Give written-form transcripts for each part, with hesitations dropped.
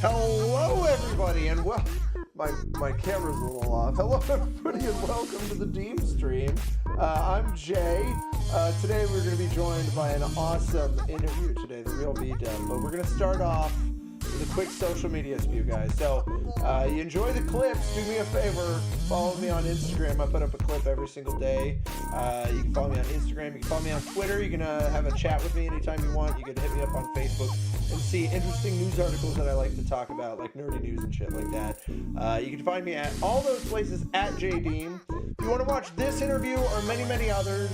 Hello, everybody, and my camera's a little off. Hello, everybody, and welcome to the Diehm stream. I'm Jay. Today we're going to be joined by an awesome interview today, The Real VDub. But we're going to start off with a quick social media spew, guys. So, you enjoy the clips, do me a favor, follow me on Instagram. I put up a clip every single day. You can follow me on Instagram, you can follow me on Twitter, you can have a chat with me anytime you want. You can hit me up on Facebook and see interesting news articles that I like to talk about, like nerdy news and shit like that. You can find me at all those places at Diehm. If you want to watch this interview or many others,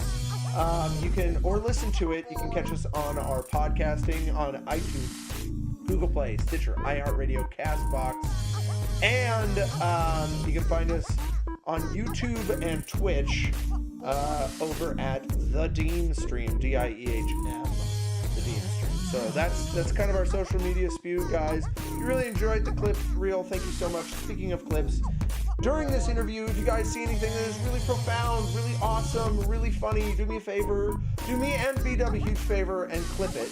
you can, or listen to it, you can catch us on our podcasting on iTunes, Google Play, Stitcher, iHeartRadio, CastBox, and you can find us on YouTube and Twitch over at the Diehm stream, Diehm, the Diehm stream. So that's kind of our social media spew, guys. If you really enjoyed the clip reel, thank you so much. Speaking of clips, during this interview, if you guys see anything that is really profound, really awesome, really funny, do me a favor, do me and VDub a huge favor and clip it.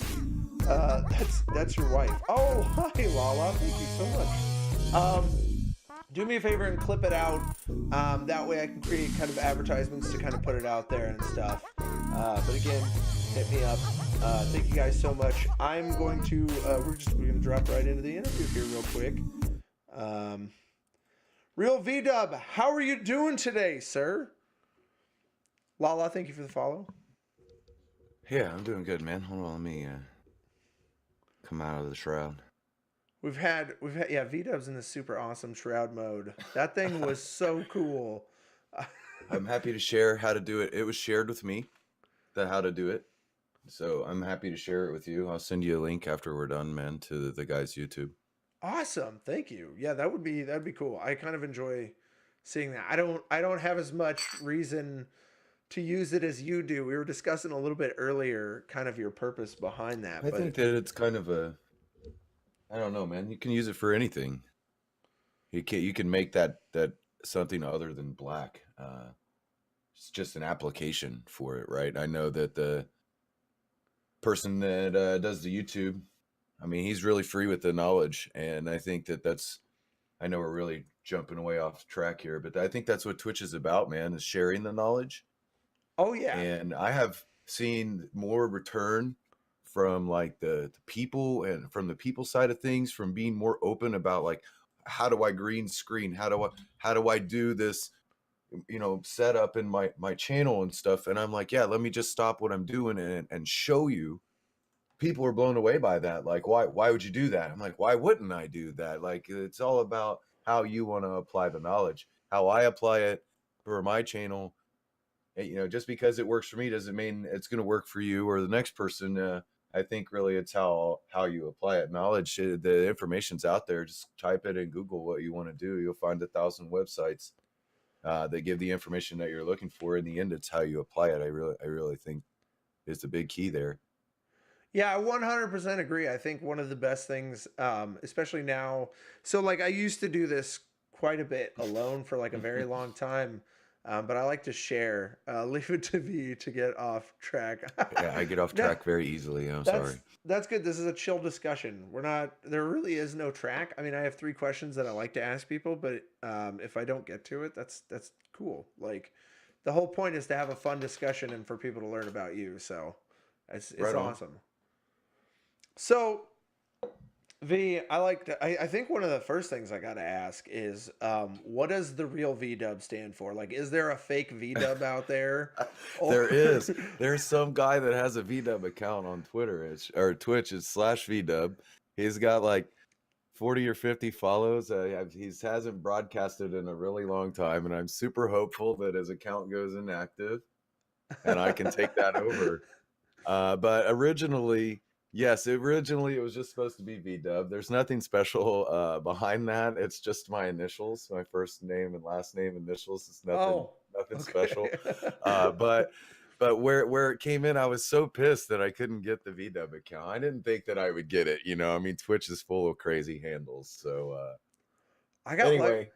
That's your wife. Oh, hi, Lala. Thank you so much. Do me a favor and clip it out. That way I can create kind of advertisements to kind of put it out there and stuff. But again, hit me up. Thank you guys so much. I'm going to, we're going to drop right into the interview here real quick. Real VDub, how are you doing today, sir? Lala, thank you for the follow. Yeah, I'm doing good, man. Hold on, let me come out of the shroud. We've had yeah, VDub's in this super awesome shroud mode. That thing was so cool. I'm happy to share how to do it. It was shared with me, how to do it. So I'm happy to share it with you. I'll send you a link after we're done, man, to the guy's YouTube. Awesome, thank you. Yeah, that'd be cool. I kind of enjoy seeing that. I don't have as much reason to use it as you do. We were discussing a little bit earlier, kind of your purpose behind that. I think that it's kind of I don't know, man. You can use it for anything. You can make that something other than black. It's just an application for it, right? I know that the person that does the YouTube, I mean, he's really free with the knowledge, and I think that's. I know we're really jumping away off track here, but I think that's what Twitch is about, man, is sharing the knowledge. Oh yeah. And I have seen more return from like the people and from the people side of things, from being more open about like, how do I green screen? How do I do this, set up in my channel and stuff? And I'm like, yeah, let me just stop what I'm doing and show you. People are blown away by that. Like, why would you do that? I'm like, why wouldn't I do that? Like, it's all about how you want to apply the knowledge. How I apply it for my channel, just because it works for me doesn't mean it's going to work for you or the next person. I think really it's how you apply it. Knowledge, the information's out there. Just type it in Google what you want to do. You'll find 1,000 websites that give the information that you're looking for. In the end, it's how you apply it. I really think is the big key there. Yeah, I 100% agree. I think one of the best things, especially now, so like I used to do this quite a bit alone for like a very long time, but I like to share. Leave it to me to get off track. Yeah, I get off track very easily. I'm sorry. That's good. This is a chill discussion. There really is no track. I mean, I have 3 questions that I like to ask people, but if I don't get to it, that's cool. Like the whole point is to have a fun discussion and for people to learn about you. So it's Right on. awesome. So, I think one of the first things I got to ask is, what does the real VDub stand for? Like, is there a fake VDub out there? There is. There's some guy that has a VDub account on Twitter or Twitch. It's /VDub. He's got like 40 or 50 follows. He hasn't broadcasted in a really long time, and I'm super hopeful that his account goes inactive and I can take that over. But originally... Yes, originally it was just supposed to be VDub. There's nothing special behind that. It's just my initials, my first name and last name initials. It's nothing special. But where it came in, I was so pissed that I couldn't get the VDub account. I didn't think that I would get it. I mean, Twitch is full of crazy handles. So anyway,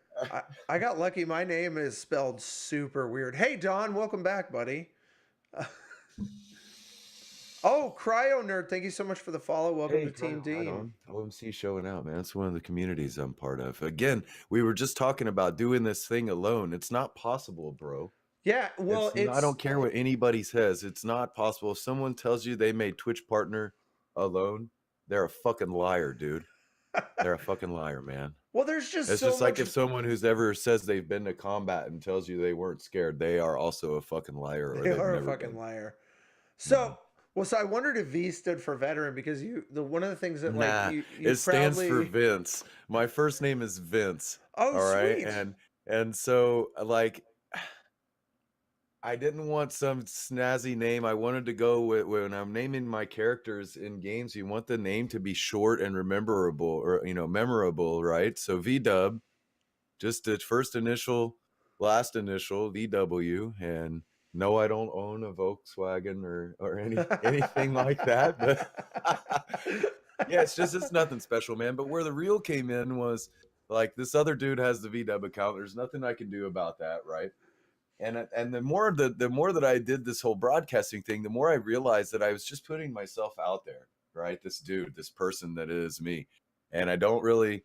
I got lucky. My name is spelled super weird. Hey, Don, welcome back, buddy. Oh, Cryo Nerd, thank you so much for the follow. Welcome Hey, to Kyle, Team right Diehm. on. OMC showing out, man. It's one of the communities I'm part of. Again, we were just talking about doing this thing alone. It's not possible, bro. Yeah, well, I it's don't care what anybody says. It's not possible. If someone tells you they made Twitch partner alone, they're a fucking liar, dude. They're a fucking liar, man. well, there's just It's so just like much. if someone who's ever says they've been to combat and tells you they weren't scared, they are also a fucking liar or They they've are a never fucking been. liar. Mhm. So, well, so I wondered if V stood for veteran because one of the things that like Nah, you it stands for proudly. Vince. My first name is Vince. Oh, All right. sweet. And so like I didn't want some snazzy name. I wanted to go with when I'm naming my characters in games, you want the name to be short and rememberable or memorable, right? So VW, just the first initial, last initial, VW, and no, I don't own a Volkswagen or anything like that. But yeah, it's nothing special, man. But where the real came in was like this other dude has the VW account. There's nothing I can do about that, right? And the more that I did this whole broadcasting thing, the more I realized that I was just putting myself out there, right? This dude, this person that is me, and I don't really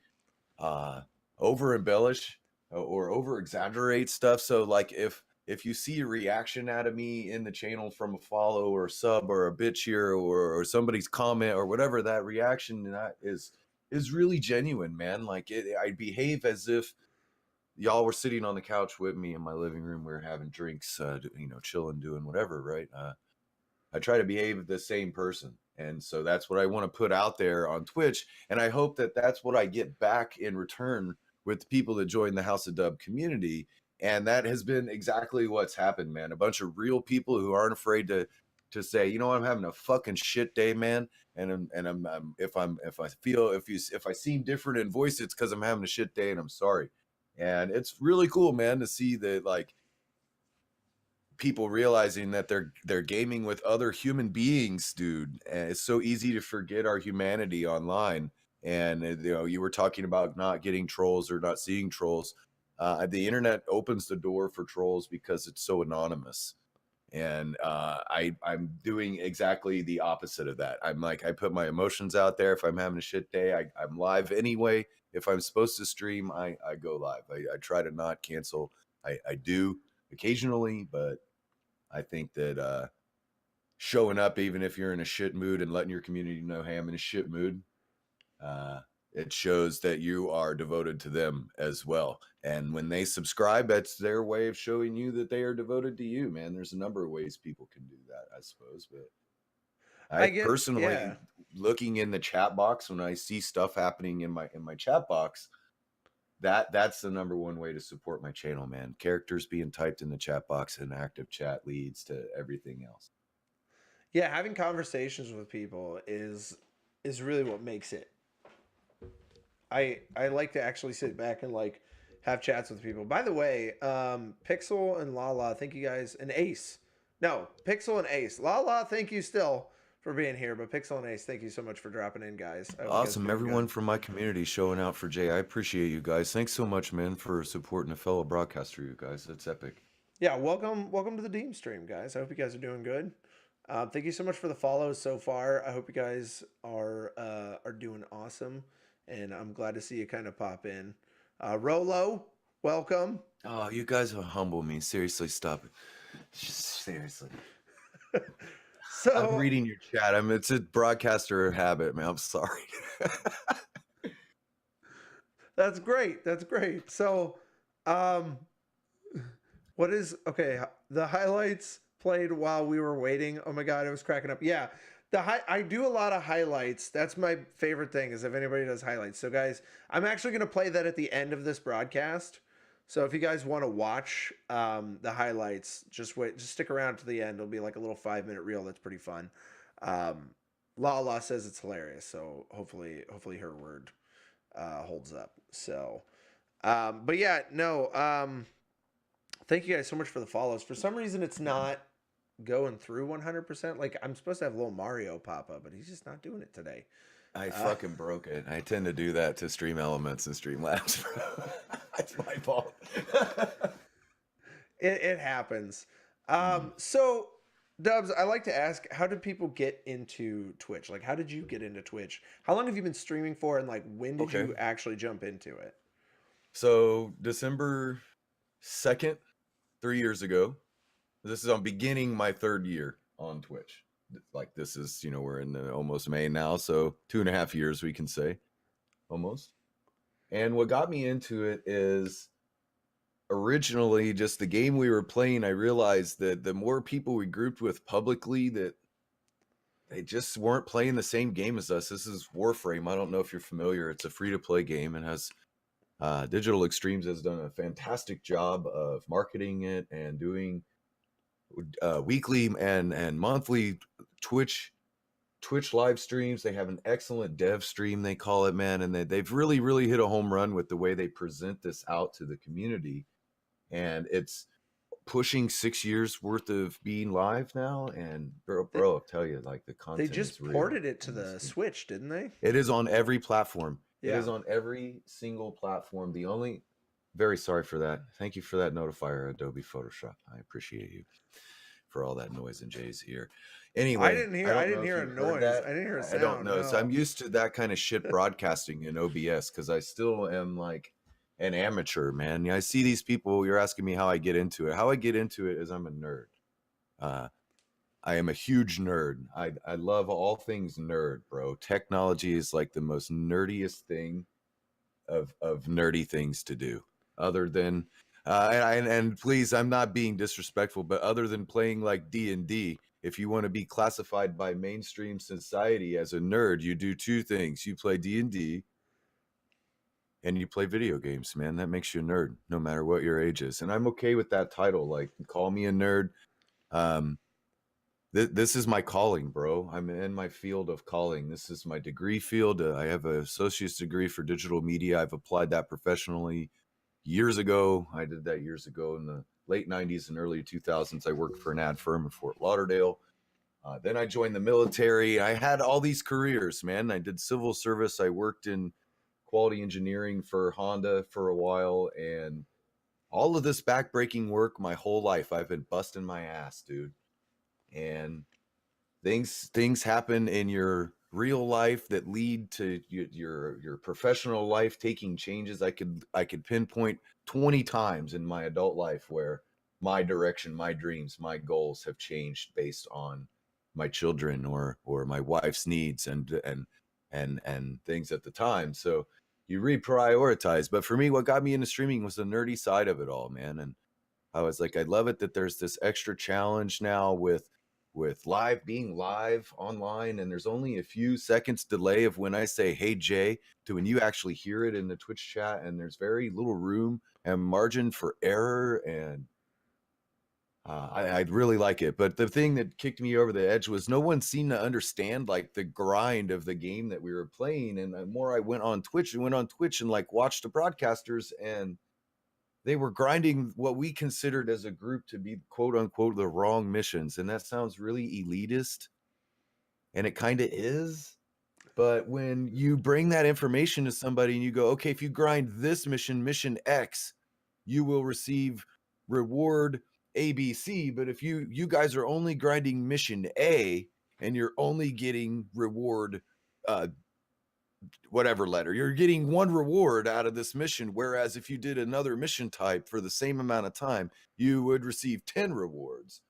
over embellish or over exaggerate stuff. So like if you see a reaction out of me in the channel from a follow or a sub or a bitch here or somebody's comment or whatever, that reaction is really genuine, man. Like I behave as if y'all were sitting on the couch with me in my living room. We were having drinks, chilling, doing whatever, right? I try to behave the same person. And so that's what I want to put out there on Twitch. And I hope that that's what I get back in return with the people that join the House of Dub community. And that has been exactly what's happened, man. A bunch of real people who aren't afraid to say, you know, I'm having a fucking shit day, man. And if I seem different in voice, it's because I'm having a shit day and I'm sorry. And it's really cool, man, to see that like people realizing that they're gaming with other human beings, dude. And it's so easy to forget our humanity online. And you were talking about not getting trolls or not seeing trolls. The internet opens the door for trolls because it's so anonymous. And I'm doing exactly the opposite of that. I'm like, I put my emotions out there. If I'm having a shit day, I'm live anyway. If I'm supposed to stream, I go live. I try to not cancel. I do occasionally, but I think that showing up, even if you're in a shit mood, and letting your community know, hey, I'm in a shit mood, uh, it shows that you are devoted to them as well. And when they subscribe, that's their way of showing you that they are devoted to you, man. There's a number of ways people can do that, I suppose. But I I get, personally, yeah. looking in the chat box when I see stuff happening in my chat box, that's the number one way to support my channel, man. Characters being typed in the chat box and active chat leads to everything else. Yeah, having conversations with people is really what makes it. I like to actually sit back and like have chats with people. By the way, Pixel and Lala, thank you guys, and Ace. No, Pixel and Ace. Lala, thank you still for being here, but Pixel and Ace, thank you so much for dropping in, guys. I hope you guys are Awesome. doing Everyone good. from my community showing out for Jay. I appreciate you guys. Thanks so much, man, for supporting a fellow broadcaster, you guys. That's epic. Yeah, welcome to the Diehm stream, guys. I hope you guys are doing good. Thank you so much for the follows so far. I hope you guys are doing awesome, and I'm glad to see you kind of pop in. Rolo, welcome. Oh, you guys will humble me. Seriously, stop it. Seriously. I'm So reading your chat. It's a broadcaster habit, man. I'm sorry. that's great. That's great. So, um, what is okay? The highlights played while we were waiting. Oh my god, I was cracking up. Yeah, I do a lot of highlights. That's my favorite thing is if anybody does highlights. So guys, I'm actually gonna play that at the end of this broadcast. So if you guys want to watch the highlights, just wait, just stick around to the end. It'll be like a little 5 minute reel. That's pretty fun. Um, Lala says it's hilarious. So hopefully her word holds up. So, but yeah, no. Thank you guys so much for the follows. For some reason, it's not going through 100%. Like I'm supposed to have little Mario pop up, but he's just not doing it today. I Uh, fucking broke it. I tend to do that to Stream Elements and Streamlabs, bro. It's my fault. it happens. Mm. So Dubs, I like to ask, how did people get into Twitch? Like, how did you get into Twitch? How long have you been streaming for, and like, when did Okay. you actually jump into it? So December 2nd, 3 years ago. This is I'm beginning my third year on Twitch. Like this is, we're in almost May now, so 2.5 years we can say almost. And what got me into it is originally just the game we were playing. I realized that the more people we grouped with publicly, that they just weren't playing the same game as us. This is Warframe. I don't know if you're familiar. It's a free to play game and has Digital Extremes has done a fantastic job of marketing it and doing weekly and monthly Twitch live streams. They have an excellent dev stream, they call it, man, and they've really hit a home run with the way they present this out to the community. And it's pushing 6 years worth of being live now. And bro, They, I'll tell you, like the they content is just real ported it to on this the thing. Switch, didn't they? It is on every platform. It Yeah. is on every single platform. The only very sorry for that. Thank you for that notifier, Adobe Photoshop. I appreciate you for all that noise in Jay's ear. Anyway, I I don't didn't know if hear a you've heard noise. that. I didn't hear a I don't sound. know. So I'm No. used to that kind of shit broadcasting in OBS because I still am like an amateur, man. I see these people. You're asking me how I get into it. How I get into it is I'm a nerd. Uh, I am a huge nerd. I love all things nerd, bro. Technology is like the most nerdiest thing of nerdy things to do other than and please, I'm not being disrespectful, but other than playing like D&D, if you want to be classified by mainstream society as a nerd, you do two things: you play D&D and you play video games, man. That makes you a nerd no matter what your age is, and I'm okay with that title. Like, call me a nerd. um this is my calling, bro. I'm in my field of calling. This is my degree field. I have an associate's degree for digital media. I've applied that professionally years ago. I did that years ago in the late 90s and early 2000s. I worked for an ad firm in Fort Lauderdale. Then I joined the military. I had all these careers, man. I did civil service. I worked in quality engineering for Honda for a while. And all of this backbreaking work my whole life, I've been busting my ass, dude. And things happen in your real life that lead to your professional life taking changes. I could pinpoint 20 times in my adult life where my direction, my dreams, my goals have changed based on my children or my wife's needs and things at the time. So you reprioritize. But for me, what got me into streaming was the nerdy side of it all, man. And I was like, I love it that there's this extra challenge now with live being live online, and there's only a few seconds delay of when I say hey Jay to when you actually hear it in the Twitch chat, and there's very little room and margin for error. And I really like it. But the thing that kicked me over the edge was no one seemed to understand like the grind of the game that we were playing. And the more I went on Twitch and like watched the broadcasters, and they were grinding what we considered as a group to be quote unquote the wrong missions. And that sounds really elitist, and it kind of is. But when you bring that information to somebody and you go, okay, if you grind this mission X, you will receive reward ABC. But if you guys are only grinding mission A and you're only getting reward whatever letter, you're getting one reward out of this mission, whereas if you did another mission type for the same amount of time, you would receive 10 rewards.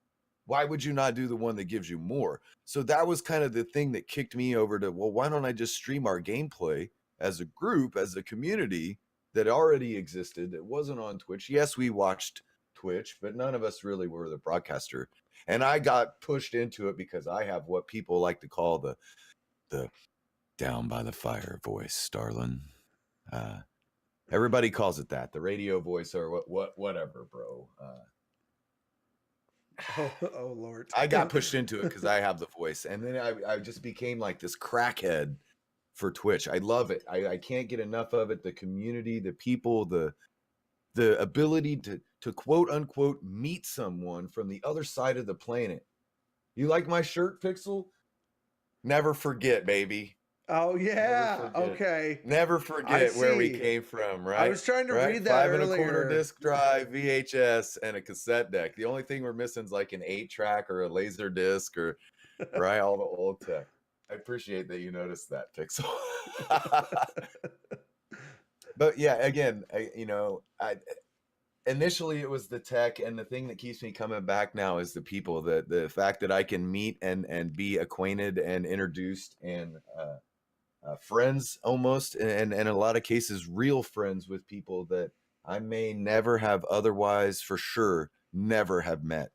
Why would you not do the one that gives you more? So that was kind of the thing that kicked me over to, well, why don't I just stream our gameplay as a group, as a community that already existed, that wasn't on Twitch? Yes, we watched Twitch, but none of us really were the broadcaster. And I got pushed into it because I have what people like to call the down by the fire voice, Starlin. Everybody calls it that, the radio voice or whatever, bro. Oh Lord. I got pushed into it because I have the voice, and then I just became like this crackhead for Twitch. I love it. I can't get enough of it. The community, the people, the ability to quote unquote meet someone from the other side of the planet. You like my shirt, Pixel? Never forget, baby. Oh Never yeah. forget. Okay. Never I forget where we see. came from, I right? was trying to Right? read that 5 1/4 earlier. disc drive, VHS, and a cassette deck. The only thing we're missing is like an 8-track or a laser disc or right, all the old tech. I appreciate that you noticed that, Pixel. But yeah, again, I initially it was the tech, and the thing that keeps me coming back now is the people. The fact that I can meet and be acquainted and introduced and friends almost, and in a lot of cases, real friends with people that I may never have otherwise, for sure, never have met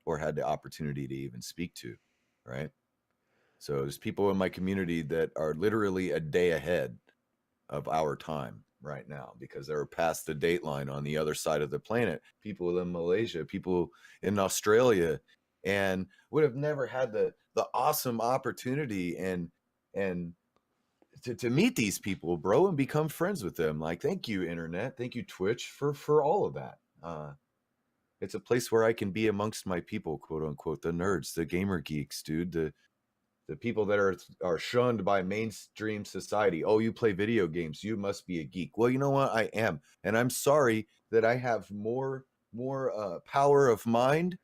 or had the opportunity to even speak to, right? So there's people in my community that are literally a day ahead of our time right now because they're past the date line on the other side of the planet. People in Malaysia, people in Australia, and would have never had the awesome opportunity and to meet these people, bro, and become friends with them. Like, thank you, internet, thank you, Twitch, for all of that. It's a place where I can be amongst my people, quote unquote, the nerds, the gamer geeks, dude, the people that are shunned by mainstream society. Oh, you play video games, you must be a geek. Well, you know what? I am, and I'm sorry that I have more power of mind,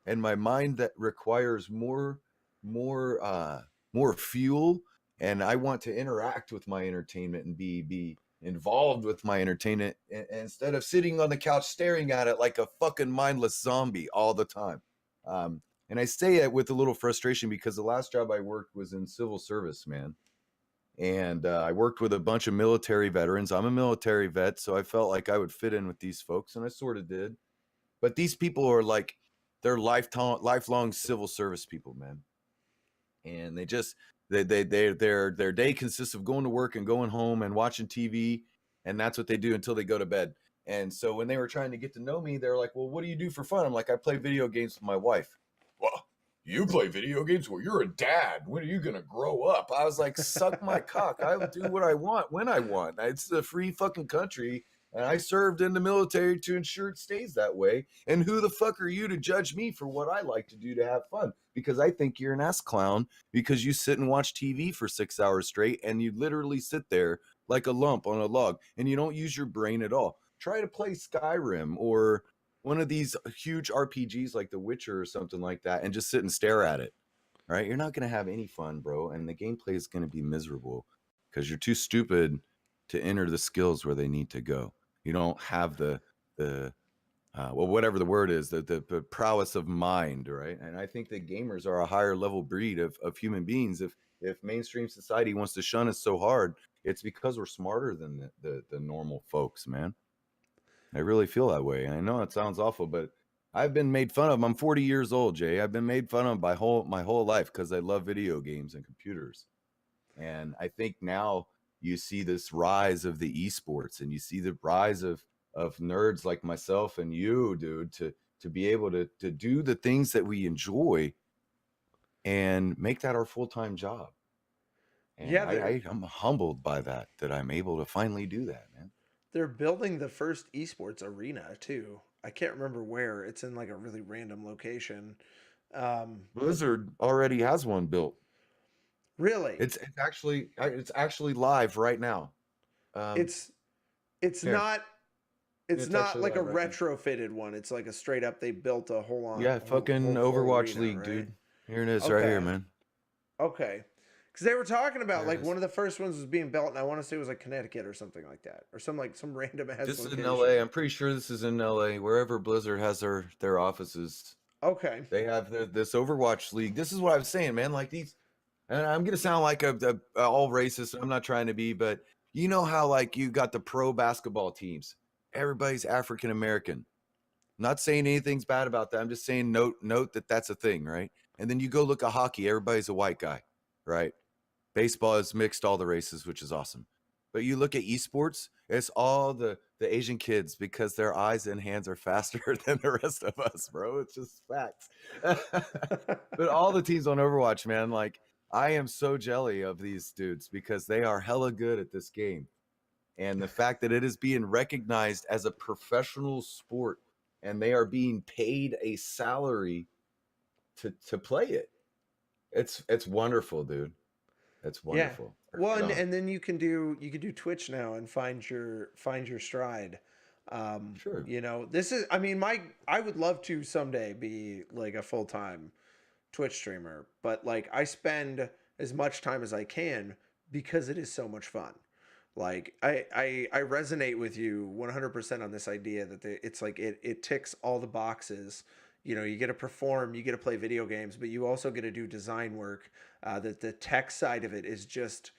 and my mind that requires more more fuel, and I want to interact with my entertainment and be involved with my entertainment instead of sitting on the couch staring at it like a fucking mindless zombie all the time. And I say it with a little frustration because the last job I worked was in civil service, man. And I worked with a bunch of military veterans. I'm a military vet, so I felt like I would fit in with these folks, and I sort of did. But these people are like, they're lifelong civil service people, man. And they just their day consists of going to work and going home and watching TV, and that's what they do until they go to bed. And so when they were trying to get to know me, they're like, "Well, what do you do for fun?" I'm like, "I play video games with my wife." Well, you play video games? Well, you're a dad. When are you gonna grow up? I was like, "Suck my cock. I'll do what I want when I want. It's a free fucking country." And I served in the military to ensure it stays that way. And who the fuck are you to judge me for what I like to do to have fun? Because I think you're an ass clown because you sit and watch TV for 6 hours straight and you literally sit there like a lump on a log and you don't use your brain at all. Try to play Skyrim or one of these huge RPGs like The Witcher or something like that and just sit and stare at it. Right? You're not going to have any fun, bro. And the gameplay is going to be miserable because you're too stupid to enter the skills where they need to go. You don't have the well, whatever the word is, the prowess of mind, right? And I think that gamers are a higher level breed of human beings. If mainstream society wants to shun us so hard, it's because we're smarter than the normal folks, man. I really feel that way. I know it sounds awful, but I've been made fun of. I'm 40 years old, Jay. I've been made fun of by my whole life because I love video games and computers. And I think now you see this rise of the esports and you see the rise of nerds like myself and you, dude, to be able to do the things that we enjoy and make that our full-time job. And Yeah, I'm humbled by that I'm able to finally do that, man. they're building the first esports arena too. I can't remember where. It's in like a really random location. But Blizzard already has one built. really, It's actually live right now. Um, it's it's here, not it's it's not actually like a live right now. retrofitted one. It's like a straight up they built a Yeah, fucking full Overwatch arena, League, right? dude. Here it is, right here, Okay. man. Okay. Because they were talking about There it like is. one of the first ones was being built, and I want to say it was like Connecticut or something like that, or some random ass This is in LA. location. I'm pretty sure this is in LA. Wherever Blizzard has their offices, Okay. they have this Overwatch League. This is what I was saying, man. Like these, and I'm gonna sound like a all racist. I'm not trying to be, but you know how like you got the pro basketball teams. Everybody's African American. Not saying anything's bad about that. I'm just saying note that that's a thing, right? And then you go look at hockey. Everybody's a white guy, right? Baseball is mixed all the races, which is awesome. But you look at esports, it's all the Asian kids because their eyes and hands are faster than the rest of us, bro. It's just facts. But all the teams on Overwatch, man, like I am so jelly of these dudes because they are hella good at this game. And the fact that it is being recognized as a professional sport and they are being paid a salary to play it. It's wonderful, dude. That's Yeah. wonderful. Well, Right on. and then you can do Twitch now and find your stride. Sure. This is I mean I would love to someday be like a full-time Twitch streamer, but like I spend as much time as I can because it is so much fun. Like I resonate with you 100% on this idea that it's like it ticks all the boxes. You get to perform, you get to play video games, but you also get to do design work. That the tech side of it is just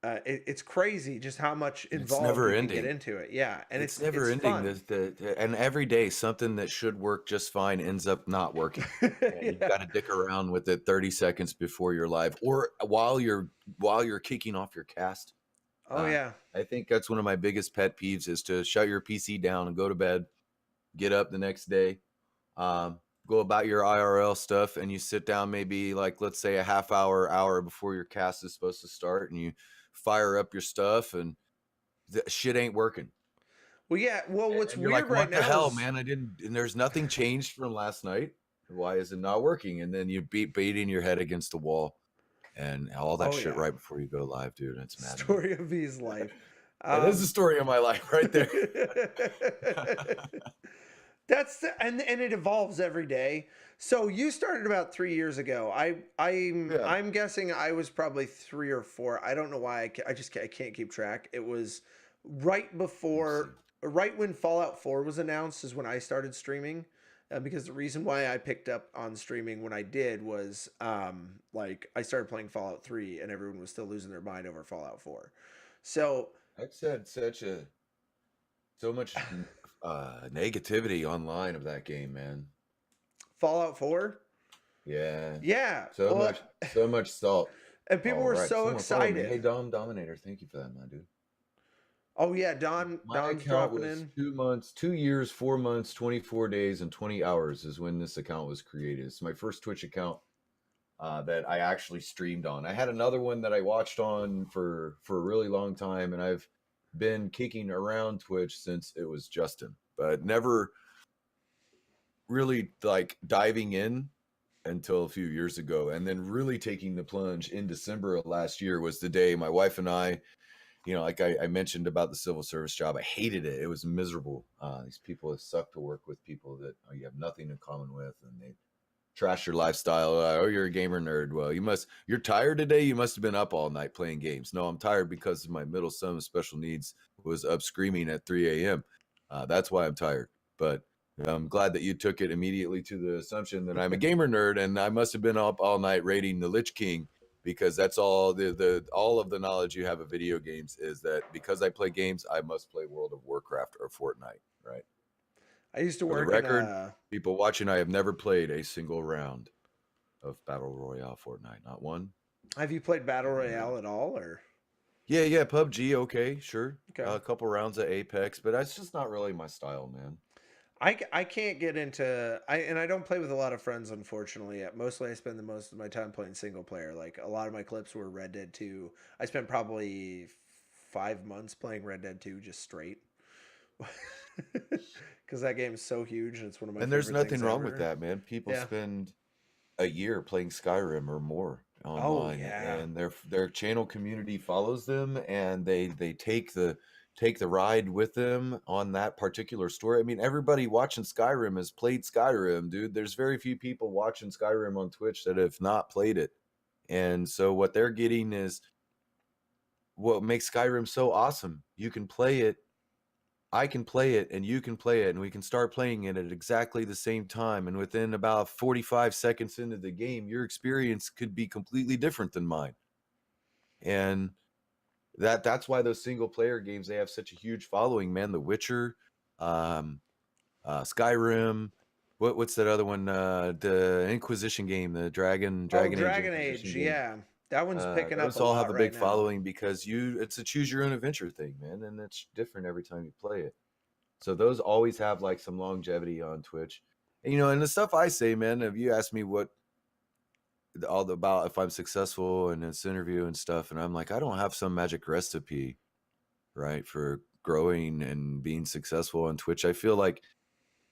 it's crazy just how much It's involved never you can get ending. into it. Yeah, and It's it's never ending. fun. And every day something that should work just fine ends up not working. And you've Yeah. got to dick around with it 30 seconds before you're live or while you're kicking off your cast. Oh Uh, yeah. I think that's one of my biggest pet peeves is to shut your PC down and go to bed, get up the next day, um, go about your IRL stuff, and you sit down maybe like let's say a half hour before your cast is supposed to start, and you fire up your stuff, and the shit ain't working. Well, yeah. Well, what's And you're weird like, right what the now hell, is man? I didn't, and there's nothing changed from last night. Why is it not working? And then you beating your head against the wall and all that oh shit yeah. right before you go live, dude. It's maddening. Story of V's life. It is the Um, story of my life right there. and it evolves every day. So you started about 3 years ago. Yeah. I'm guessing I was probably 3 or 4. I don't know why. I can't keep track. It was right Let's see. before, right when Fallout 4 was announced is when I started streaming. Because the reason why I picked up on streaming when I did was like I started playing Fallout 3 and everyone was still losing their mind over Fallout 4. So I've said so much negativity online of that game, man. Fallout 4, Yeah. yeah. So Well, much salt. and people All were right. so Someone follow me. Hey, excited. Dom Dominator. Thank you for that, my dude. Oh yeah, Don's Account dropping was in. 2 months, 2 years, 4 months, 24 days, and 20 hours is when this account was created. It's my first Twitch account that I actually streamed on. I had another one that I watched on for a really long time, and I've been kicking around Twitch since it was Justin, but never really like diving in until a few years ago. And then really taking the plunge in December of last year was the day my wife and I, like I mentioned about the civil service job, I hated it. It was miserable. These people suck to work with, people that you have nothing in common with, and they trash your lifestyle. Oh, you're a gamer nerd. Well, you're tired today. You must have been up all night playing games. No, I'm tired because my middle son with special needs was up screaming at 3 a.m. That's why I'm tired. But I'm glad that you took it immediately to the assumption that I'm a gamer nerd and I must have been up all night raiding the Lich King, because that's all the all of the knowledge you have of video games is that because I play games, I must play World of Warcraft or Fortnite, right? I used to For the work in record, people watching, I have never played a single round of Battle Royale Fortnite. Not one. Have you played Battle Not one. Royale at all or? Yeah, PUBG, okay, sure. Okay. A couple rounds of Apex, but that's just not really my style, man. I can't get into I don't play with a lot of friends unfortunately. Mostly I spend the most of my time playing single player. Like a lot of my clips were Red Dead 2. I spent probably 5 months playing Red Dead 2 just straight. Cuz that game is so huge and it's one of my And there's favorite nothing things wrong with ever. that, man. People Yeah. spend a year playing Skyrim or more Oh online, yeah. and their channel community follows them, and they take the ride with them on that particular story. I mean, everybody watching Skyrim has played Skyrim, dude. There's very few people watching Skyrim on Twitch that have not played it. And so what they're getting is what makes Skyrim so awesome. You can play it, I can play it, and you can play it, and we can start playing it at exactly the same time. And within about 45 seconds into the game, your experience could be completely different than mine. And that's why those single player games, they have such a huge following, man. The Witcher, um, Skyrim, what's that other one? The Inquisition game, the Oh, Dragon Age Dragon Inquisition Age. game. Yeah. That one's picking up a Those all have lot a right big now. following because it's a choose your own adventure thing, man, and it's different every time you play it. So those always have like some longevity on Twitch. And the stuff I say, man, if you ask me what all about if I'm successful in this interview and stuff, and I'm like, I don't have some magic recipe, right, for growing and being successful on Twitch. I feel like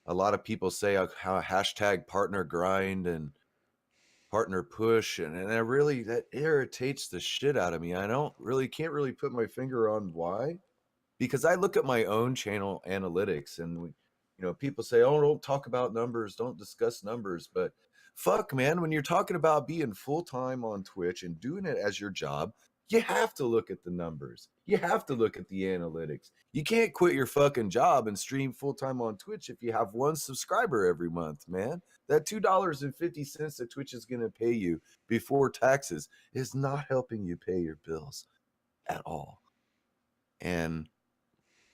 a lot of people say how hashtag partner grind and partner push, and I really, that irritates the shit out of me. I can't really put my finger on why, because I look at my own channel analytics, and people say, oh, don't talk about numbers, don't discuss numbers, but fuck, man, when you're talking about being full-time on Twitch and doing it as your job, you have to look at the numbers. You have to look at the analytics. You can't quit your fucking job and stream full-time on Twitch if you have one subscriber every month, man. That $2.50 that Twitch is going to pay you before taxes is not helping you pay your bills at all. And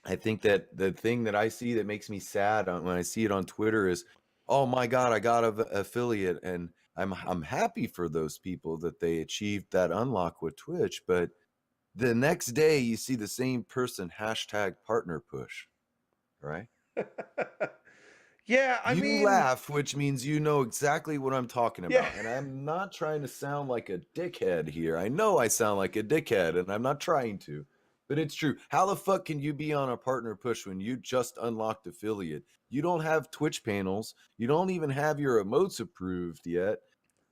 I think that the thing that I see that makes me sad when I see it on Twitter is, oh my God, I got an affiliate, and I'm happy for those people that they achieved that unlock with Twitch. But the next day you see the same person hashtag partner push, right? Yeah, I You mean, laugh, which means you know exactly what I'm talking yeah. about. And I'm not trying to sound like a dickhead here. I know I sound like a dickhead, and I'm not trying to, but it's true. How the fuck can you be on a partner push when you just unlocked affiliate? You don't have Twitch panels. You don't even have your emotes approved yet.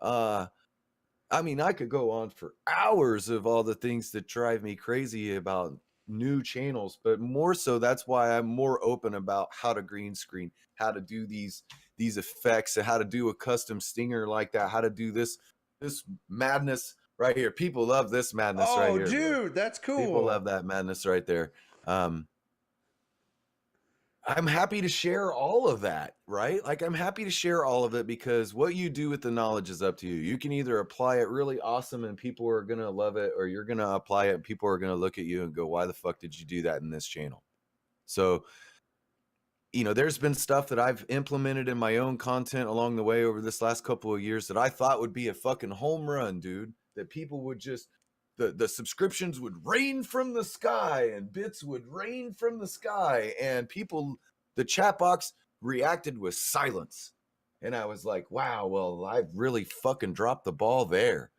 I mean, I could go on for hours of all the things that drive me crazy about new channels, but more so that's why I'm more open about how to green screen, how to do these effects, and how to do a custom stinger like that, how to do this madness right here. People love this madness right Oh, here, bro. dude, that's People cool. love that madness right there. I'm happy to share all of that, right? Like, I'm happy to share all of it, because what you do with the knowledge is up to you. You can either apply it really awesome and people are going to love it, or you're going to apply it and people are going to look at you and go, why the fuck did you do that in this channel? So, there's been stuff that I've implemented in my own content along the way over this last couple of years that I thought would be a fucking home run, dude. That people would just, the subscriptions would rain from the sky and bits would rain from the sky, and the chat box reacted with silence. And I was like, wow, well, I've really fucking dropped the ball there.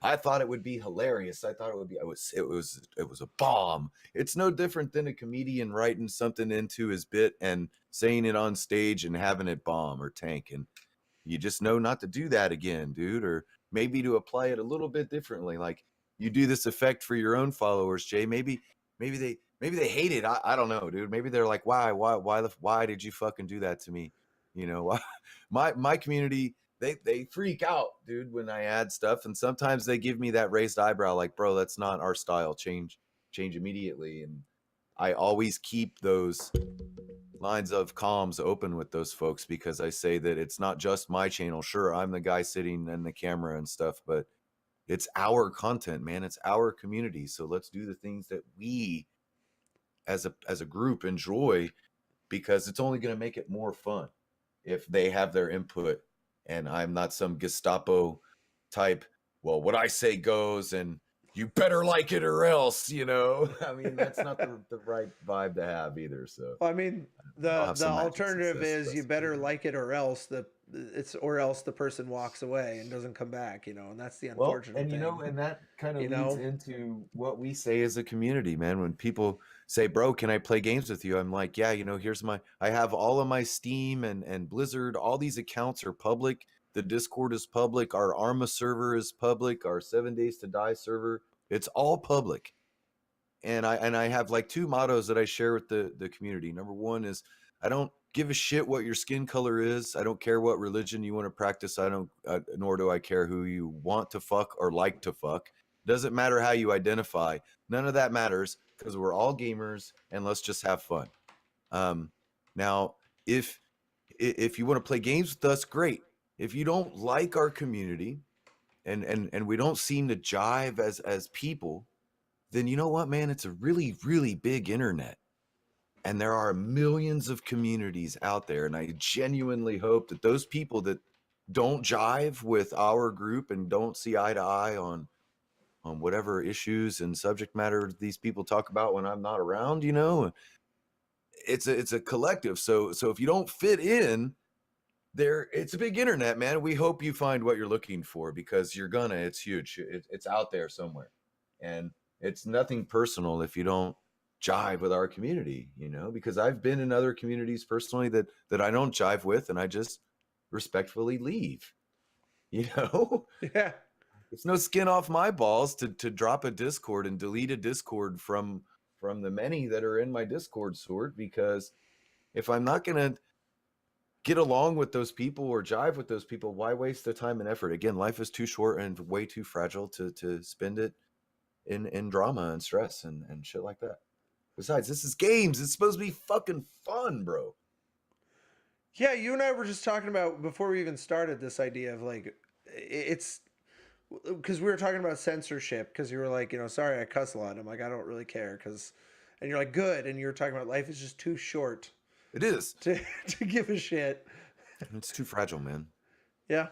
I thought it would be hilarious. I thought it was a bomb. It's no different than a comedian writing something into his bit and saying it on stage and having it bomb or tank. And you just know not to do that again, dude, or maybe to apply it a little bit differently. Like, you do this effect for your own followers, Jay. Maybe they hate it. I don't know, dude. Maybe they're like, why did you fucking do that to me? My community, they freak out, dude, when I add stuff, and sometimes they give me that raised eyebrow, like, bro, that's not our style. Change immediately. And I always keep those lines of comms open with those folks, because I say that it's not just my channel. Sure, I'm the guy sitting in the camera and stuff, but it's our content, man. It's our community. So let's do the things that we as a group enjoy, because it's only going to make it more fun if they have their input, and I'm not some Gestapo type, well, what I say goes and you better like it or else, I mean, that's not the right vibe to have either. So Well, I mean, I'll the have some magic alternative success is you better like it, or else the person walks away and doesn't come back, and that's the Well, unfortunate and thing. and that kind of You leads know? into what we say as a community, man. When people say, bro, can I play games with you? I'm like, yeah, here's I have all of my Steam and Blizzard, all these accounts are public. The Discord is public. Our Arma server is public. Our 7 Days to Die server, it's all public. And I have like two mottos that I share with the community. Number one is, I don't give a shit what your skin color is. I don't care what religion you want to practice. I don't, nor do I care who you want to fuck or like to fuck. Doesn't matter how you identify. None of that matters, because we're all gamers, and let's just have fun. Now, if you want to play games with us, great. If you don't like our community, and we don't seem to jive as people, then you know what, man? It's a really, really big internet. And there are millions of communities out there. And I genuinely hope that those people that don't jive with our group and don't see eye to eye on whatever issues and subject matter these people talk about when I'm not around, it's a collective. So if you don't fit in there, it's a big internet, man. We hope you find what you're looking for, because it's huge. It's out there somewhere. And it's nothing personal if you don't jive with our community, because I've been in other communities personally that I don't jive with, and I just respectfully leave. You know, Yeah. it's no skin off my balls to drop a Discord and delete a Discord from the many that are in my Discord sort, because if I'm not gonna get along with those people or jive with those people, why waste the time and effort? Again, life is too short and way too fragile to spend it in drama and stress and shit like that. Besides, this is games. It's supposed to be fucking fun, bro. Yeah, you and I were just talking about before we even started this idea of like it's because we were talking about censorship because you were like, sorry, I cuss a lot. I'm like, I don't really care because, and you're like, good, and you were talking about life is just too short It is. to to give a shit. It's too fragile, man. Yeah,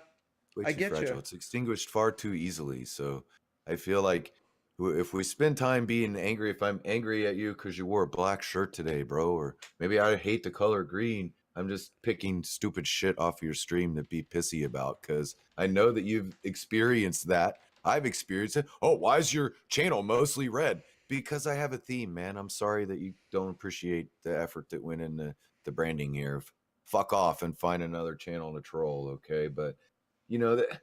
Way I too get fragile. you. It's extinguished far too easily. So I feel like if we spend time being angry, if I'm angry at you because you wore a black shirt today, bro, or maybe I hate the color green, I'm just picking stupid shit off your stream to be pissy about because I know that you've experienced that. I've experienced it. Oh, why is your channel mostly red? Because I have a theme, man. I'm sorry that you don't appreciate the effort that went into the branding here. Fuck off and find another channel to troll, okay? But you know that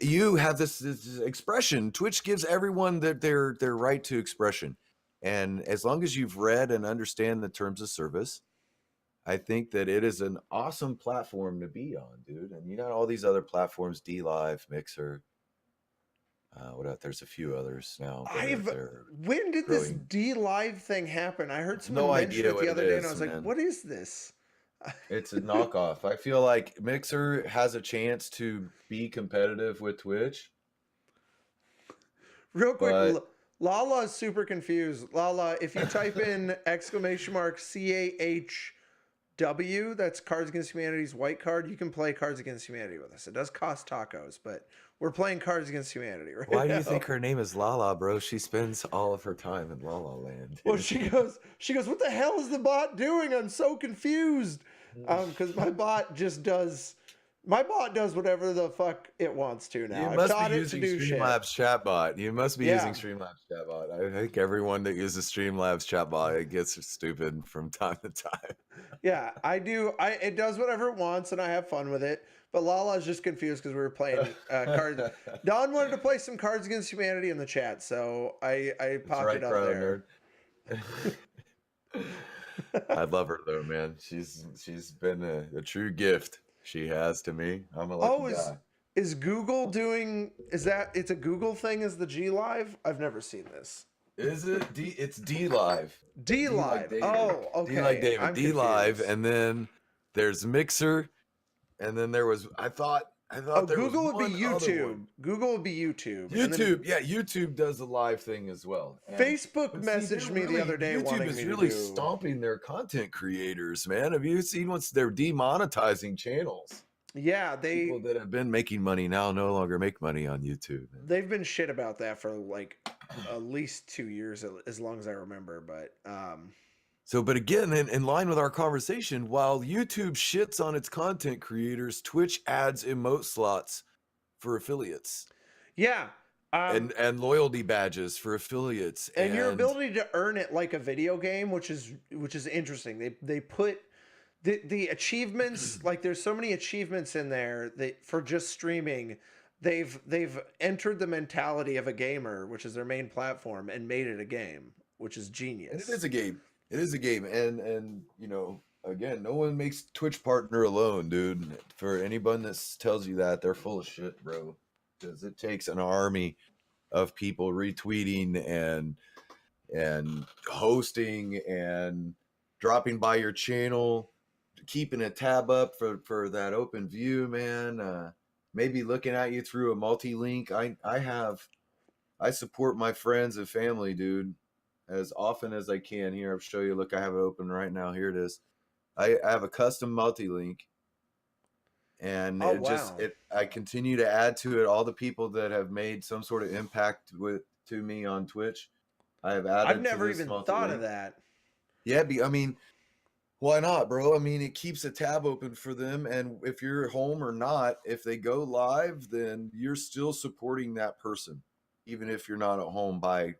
you have this expression. Twitch gives everyone their right to expression, and as long as you've read and understand the terms of service, I think that it is an awesome platform to be on, dude. And you know all these other platforms, D Live, Mixer, what else? There's a few others now that are I've they're when did this growing. D Live thing happen? I I heard have no someone mention idea it the what it other day, and I is, was like, man. what is this? It's a knockoff. I feel like Mixer has a chance to be competitive with Twitch, Real quick, but Lala is super confused. Lala, if you type in exclamation mark CAHW, that's Cards Against Humanity's white card, you can play Cards Against Humanity with us. It does cost tacos, but we're playing Cards Against Humanity why right do you now. think her name is Lala, bro? She spends all of her time in La La Land, Well, dude. she goes, what the hell is the bot doing? I'm so confused. Because my bot does whatever the fuck it wants to now. You I've must be taught it to using do shit. Streamlabs chatbot. You must be using Yeah. Streamlabs chatbot. I think everyone that uses Streamlabs chatbot, it gets stupid from time to time. Yeah, I do. It does whatever it wants, and I have fun with it. But Lala's just confused because we were playing cards. Don wanted to play some Cards Against Humanity in the chat, so I That's popped right, it up Cryo there. Nerd. I love her though, man. She's been a true gift. She has to me. I'm a lucky Oh, guy. is Google doing? Is that it's a Google thing? Is the G Live? I've never seen this. Is it D? It's D Live. D D like Live. David. Oh, D like okay. David. I'm D Live, confused. and then there's Mixer, and then there was. I thought Oh, there was Google would be one other one. YouTube. Google would be YouTube, and then YouTube, yeah, YouTube does the live thing as well. And Facebook but see, messaged me the other day YouTube wanting is me to really do. stomping their content creators, man. Have you seen what's they're demonetizing channels? Yeah, People that have been making money now no longer make money on YouTube. they've been shit about that for like at least 2 years, as long as I remember. But So, but again, in line with our conversation, while YouTube shits on its content creators, Twitch adds emote slots for affiliates yeah, and loyalty badges for affiliates and your and ability to earn it like a video game, which is interesting. They put the achievements, like there's so many achievements in there that for just streaming. They've entered the mentality of a gamer, which is their main platform, and made it a game, which is And it genius. is a game. It is a game. And you know, again, no one makes Twitch partner alone, dude. For anyone that tells you that, they're full of shit, bro. Because it takes an army of people retweeting and hosting and dropping by your channel, keeping a tab up for that open view, man. Maybe looking at you through a multi-link. I support my friends and family, dude, as often as I can. Here, I'll show you. Look, I have it open right now. Here it is. I have a custom multi-link, and Oh wow, I continue to add to it all the people that have made some sort of impact to me on Twitch. I have I've added to never this even thought of multi-link. that. Yeah, I mean, why not, bro? I mean, it keeps a tab open for them, and if you're home or not, if they go live, then you're still supporting that person, even if you're not at home by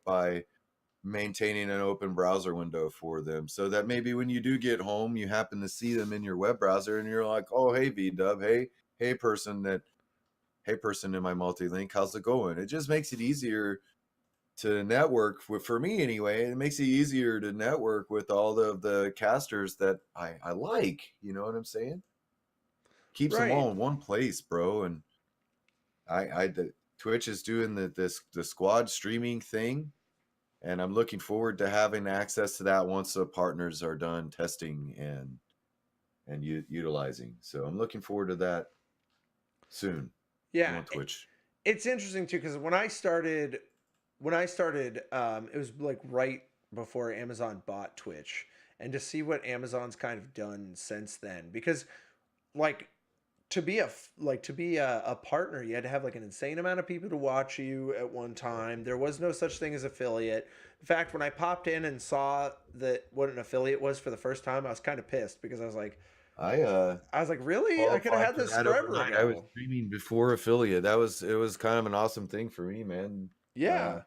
maintaining an open browser window for them, so that maybe when you do get home, you happen to see them in your web browser, and you're like, "Oh, hey, VDub, hey, person that hey, person in my multi-link, how's it going? It just makes it easier to network for me anyway. It makes it easier to network with all of the casters that I like. You know what I'm saying? Keeps them Right. all in one place, bro. And the Twitch is doing the squad streaming thing, and I'm looking forward to having access to that once the partners are done testing and utilizing. So I'm looking forward to that soon Yeah. on Twitch. It's interesting too because when I started, it was like right before Amazon bought Twitch, and to see what Amazon's kind of done since then, because like to be a partner, you had to have like an insane amount of people to watch you at one time. There was no such thing as affiliate. In fact, when I popped in and saw that what an affiliate was for the first time, I was kind of pissed because I I was like, really? I could have qualified had for this that forever overnight. I was ago. streaming before affiliate. It was kind of an awesome thing for me, man. Yeah.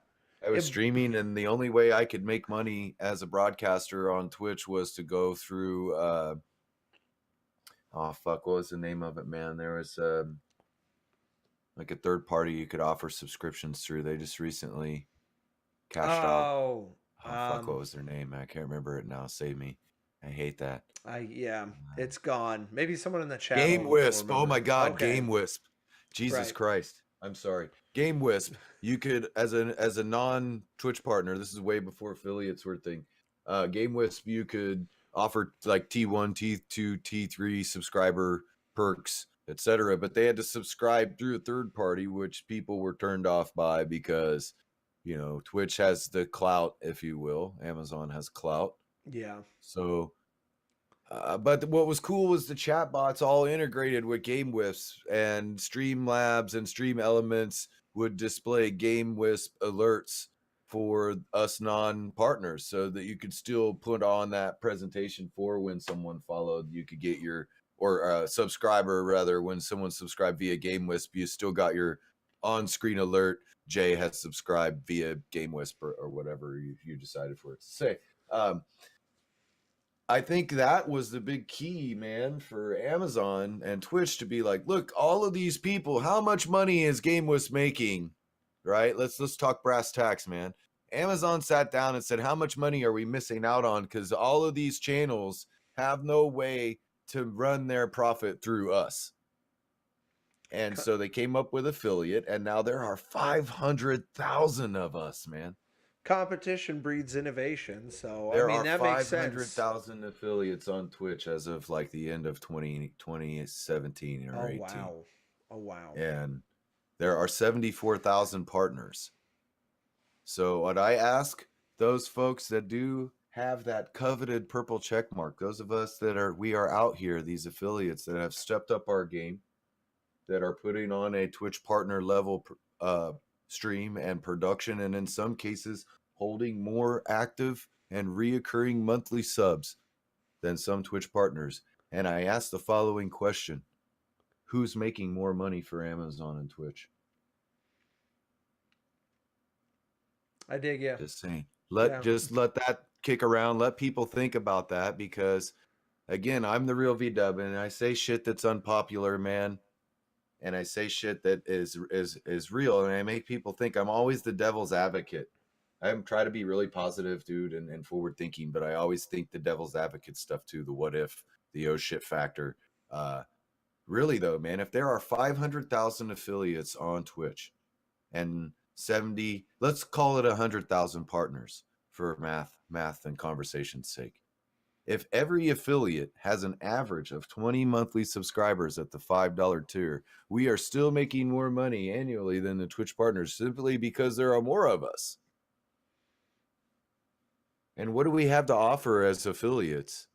I was It, streaming, and the only way I could make money as a broadcaster on Twitch was to go through oh fuck, what was the name of it, man? There was like a third party you could offer subscriptions through. They just recently cashed out. oh, Oh fuck, what was their name? I can't remember it now. Save me. I hate that. yeah, it's gone. Maybe someone in the chat Game will Wisp. Oh remember. my God, Okay, Game Wisp. Jesus right. Christ. I'm sorry. Game Wisp. You could, as a non Twitch partner, this is way before affiliates were a thing. Game Wisp, you could offer like T1, T2, T3 subscriber perks, etc. But they had to subscribe through a third party, which people were turned off by because, you know, Twitch has the clout, if you will. Amazon has clout. Yeah. So but what was cool was the chat bots all integrated with Game Wisps, and Streamlabs and Stream Elements would display Game Wisp alerts for us non-partners so that you could still put on that presentation for when someone followed. You could get your, or subscriber rather, when someone subscribed via Game Wisp, you still got your on-screen alert. Jay has subscribed via Game Wisp or whatever you decided for it to say. I think that was the big key, man, for Amazon and Twitch to be like, look, all of these people, how much money is GameWisp making? Right? Let's talk brass tacks, man. Amazon sat down and said, how much money are we missing out on? Because all of these channels have no way to run their profit through us. And Co- so they came up with affiliate, and now there are 500,000 of us, man. Competition breeds innovation, so I There mean are that makes sense. 500,000 affiliates on Twitch as of like the end of 2017 or Oh 18. wow. Oh wow. And there are 74,000 partners. So what I ask those folks that do have that coveted purple check mark, those of us that we are out here, these affiliates that have stepped up our game, that are putting on a Twitch partner level stream and production, and in some cases holding more active and reoccurring monthly subs than some Twitch partners. And I asked the following question: who's making more money for Amazon and Twitch? I dig you. Just saying. Yeah. Just let that kick around. Let people think about that, because again, I'm the real VDub, and I say shit that's unpopular, man. And I say shit that is real, and I make people think. I'm always the devil's advocate. I try to be really positive, dude, and forward thinking, but I always think the devil's advocate stuff too, the what if, the oh shit factor. Really though, man, if there are 500,000 affiliates on Twitch and 70, let's call it 100,000 partners for math and conversation's sake. If every affiliate has an average of 20 monthly subscribers at the $5 tier, we are still making more money annually than the Twitch partners, simply because there are more of us. And what do we have to offer as affiliates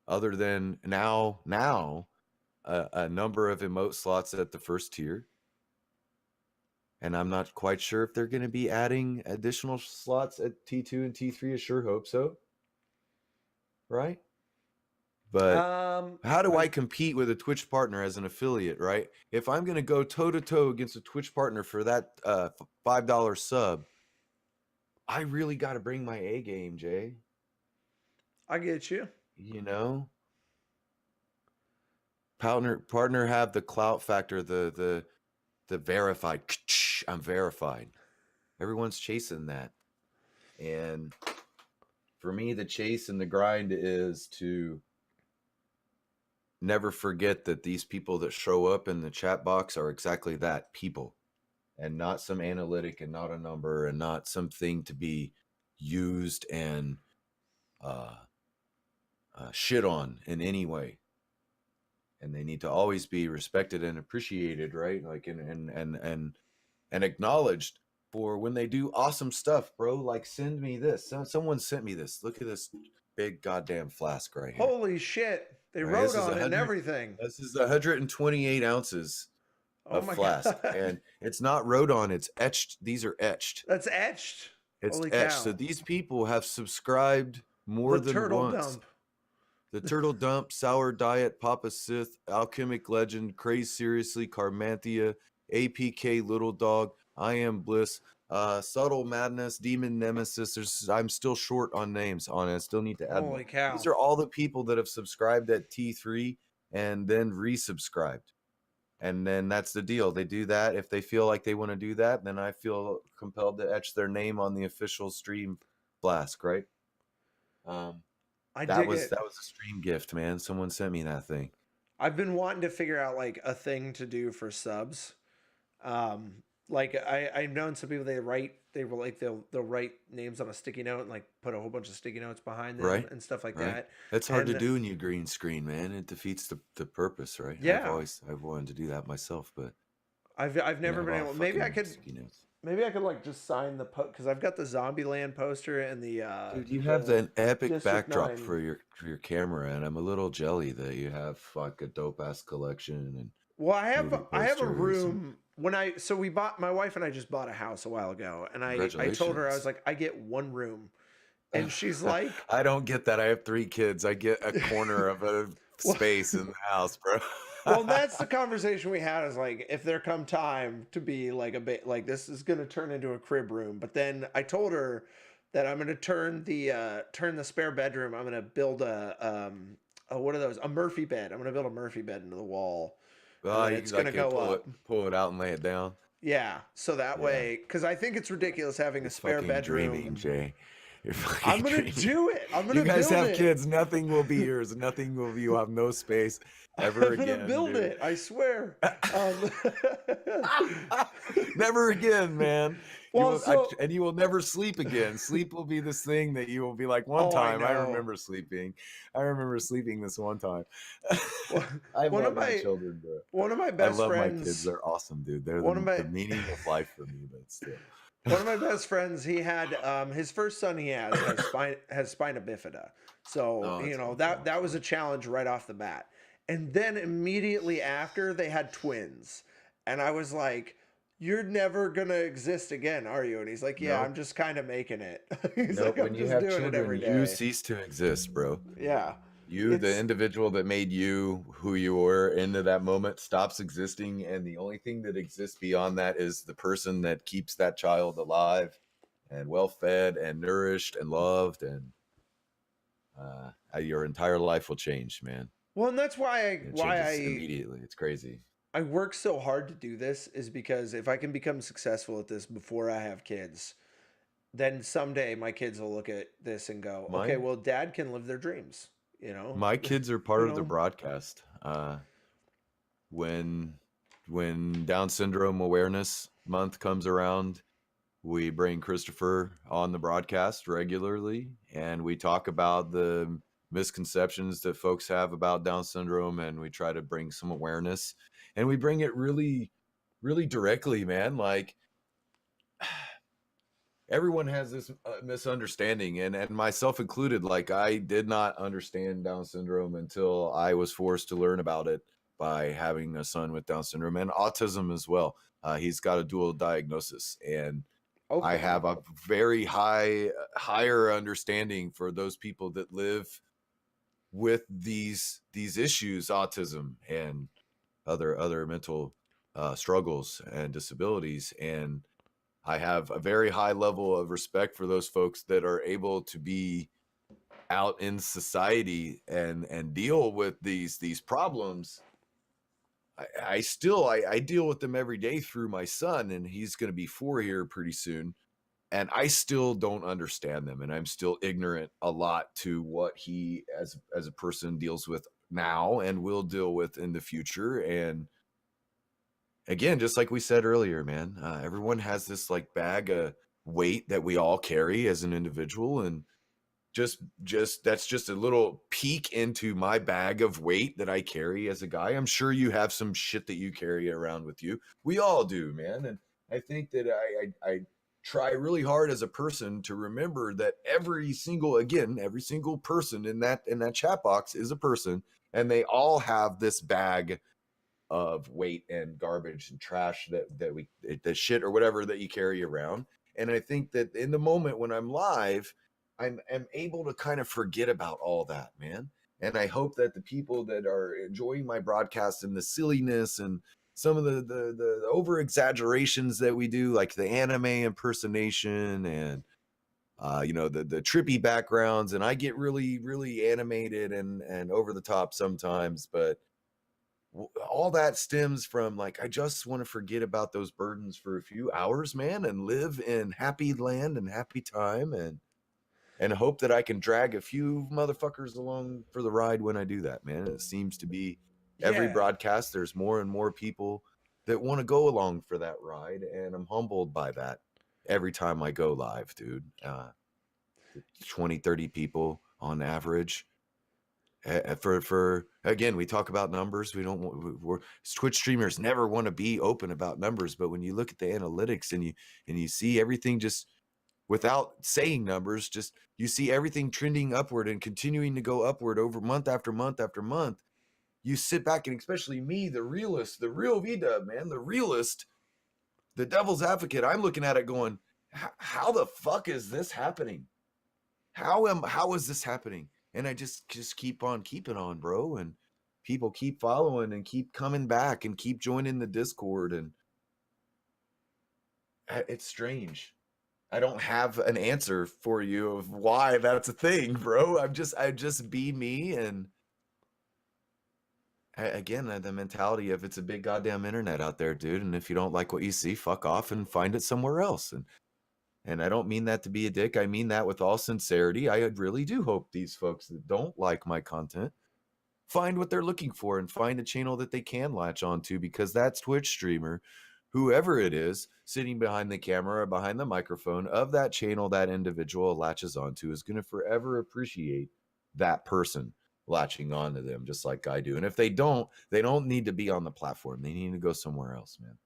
other than now a number of emote slots at the first tier? And I'm not quite sure if they're going to be adding additional slots at T2 and T3. I sure hope so. Right? But how do I compete with a Twitch partner as an affiliate, right? If I'm going to go toe-to-toe against a Twitch partner for that $5 sub, I really got to bring my A game, Jay. I get you. You know? Partner have the clout factor, the the verified. I'm verified. Everyone's chasing that. And for me, the chase and the grind is to never forget that these people that show up in the chat box are exactly that, people, and not some analytic and not a number and not something to be used and shit on in any way. And they need to always be respected and appreciated, right? Like and acknowledged for when they do awesome stuff, bro. Like send me this. Someone sent me this. Look at this big goddamn flask right here. Holy shit! They All right, wrote on it and everything. This is 128 ounces Oh of my flask, god! and it's not wrote on. It's etched. These are etched. That's etched. It's Holy etched. cow! So these people have subscribed more The than turtle once. dump. The Turtle Dump, Sour Diet, Papa Sith, Alchemic Legend, Craze Seriously, Carmanthia, APK Little Dog, I Am Bliss, Subtle Madness, Demon Nemesis. I'm still short on names on it. I still need to add more. Holy cow! These are all the people that have subscribed at T3 and then resubscribed. And then that's the deal. They do that. If they feel like they want to do that, then I feel compelled to etch their name on the official stream flask, right? I That dig was it. that was a stream gift, man. Someone sent me that thing. I've been wanting to figure out like a thing to do for subs. Like I've known some people they'll write names on a sticky note and like put a whole bunch of sticky notes behind them Right. and stuff like Right. that. It's hard to And do when you green screen, man. It defeats the purpose, right? yeah, I've wanted to do that myself, but I've you never have been all able. fucking sticky notes. Maybe I could like just sign the because I've got the Zombieland poster and Dude, you have the an epic District backdrop 9. for your camera, and I'm a little jelly that you have like a dope ass collection and Well, movie I have a posters and room when I so we bought my wife and I just bought a house a while ago and I told her I was congratulations. like I get one room and she's like I don't get that. I have 3 kids. I get a corner of a well, space in the house, bro. well that's the conversation we had is like if there come time to be like a bit like this is going to turn into a crib room but then I told her that I'm going to turn the spare bedroom I'm going to build what are those a Murphy bed I'm going to build a Murphy bed into the wall and Oh, then you it's can going to like go up. pull it out and lay it down. Yeah, so that Yeah. way, because I think it's ridiculous having a It's spare fucking dreaming, bedroom. Jay. You're fucking I'm gonna dreaming. do it. I'm You gonna guys build have it. kids. Nothing will be yours. Nothing will be. You have no space ever I'm gonna again, build dude. it. I swear. Never again, man. Well, so And you will never sleep again. Sleep will be this thing that you will be like, one oh, I time I know. remember sleeping. I remember sleeping this one time. Well, I one love of my my children, bro. one of my I best love my kids. friends. They're awesome, dude. They're One of my the meaning of life for me, but still. one of my best friends. He had his first son. He has spina bifida. So Oh, you it's know fucking that was awesome. a challenge right off the bat. And then immediately after they had twins, and I was like, "You're never gonna exist again, are you?" And he's like, "Yeah, I'm Nope. just kind of making it." He's Nope. like, "I'm When you just have doing it children, every you day." cease to exist, bro. Yeah, You, the it's individual that made you who you were into that moment, stops existing, and the only thing that exists beyond that is the person that keeps that child alive and well fed and nourished and loved, and your entire life will change, man. well, and that's It changes immediately. It's crazy. I work so hard to do this is because if I can become successful at this before I have kids, then someday my kids will look at this and go, "Okay, Mine, well, Dad can live their dreams." You know, my kids are part you of the know. broadcast. When Down Syndrome Awareness Month comes around, we bring Christopher on the broadcast regularly, and we talk about the misconceptions that folks have about Down syndrome, and we try to bring some awareness, and we bring it really, really directly, man. Like everyone has this misunderstanding, and myself included. Like I did not understand Down syndrome until I was forced to learn about it by having a son with Down syndrome and autism as well. He's got a dual diagnosis, and I Okay. have a very higher understanding for those people that live with these issues, autism and other mental struggles and disabilities, and I have a very high level of respect for those folks that are able to be out in society and deal with these problems I deal with them every day through my son, and he's going to be 4 here pretty soon. And I still don't understand them, and I'm still ignorant a lot to what he as a person deals with now and will deal with in the future. And again, just like we said earlier, man, everyone has this like bag of weight that we all carry as an individual, and just that's just a little peek into my bag of weight that I carry as a guy. I'm sure you have some shit that you carry around with you. We all do, man. And I think that I try really hard as a person to remember that every single person in that chat box is a person, and they all have this bag of weight and garbage and trash that shit or whatever that you carry around. And I think that in the moment when I'm live, I'm able to kind of forget about all that, man. And I hope that the people that are enjoying my broadcast and the silliness and some of the over exaggerations that we do, like the anime impersonation and the trippy backgrounds, and I get really animated and over the top sometimes, but all that stems from like I just want to forget about those burdens for a few hours, man, and live in happy land and happy time, and hope that I can drag a few motherfuckers along for the ride when I do that, man. It seems to be every Yeah. broadcast there's more and more people that want to go along for that ride, and I'm humbled by that every time I go live, dude. 20 30 people on average. For again, we talk about numbers. We don't we're Twitch streamers never want to be open about numbers, but when you look at the analytics and you see everything just without saying numbers, just you see everything trending upward and continuing to go upward over month after month after month. You sit back, and especially me, the realist, the real VDub, man, the realist, the devil's advocate, I'm looking at it going, how the fuck is this happening? How is this happening? And I just keep on keeping on, bro. And people keep following and keep coming back and keep joining the Discord. And it's strange. I don't have an answer for you of why that's a thing, bro. I just be me. And again, the mentality of it's a big goddamn internet out there, dude. And if you don't like what you see, fuck off and find it somewhere else. And I don't mean that to be a dick. I mean that with all sincerity. I really do hope these folks that don't like my content find what they're looking for and find a channel that they can latch onto, because that Twitch streamer, whoever it is, sitting behind the camera or behind the microphone of that channel that individual latches onto is going to forever appreciate that person latching onto them just like I do. And if they don't need to be on the platform. They need to go somewhere else, man.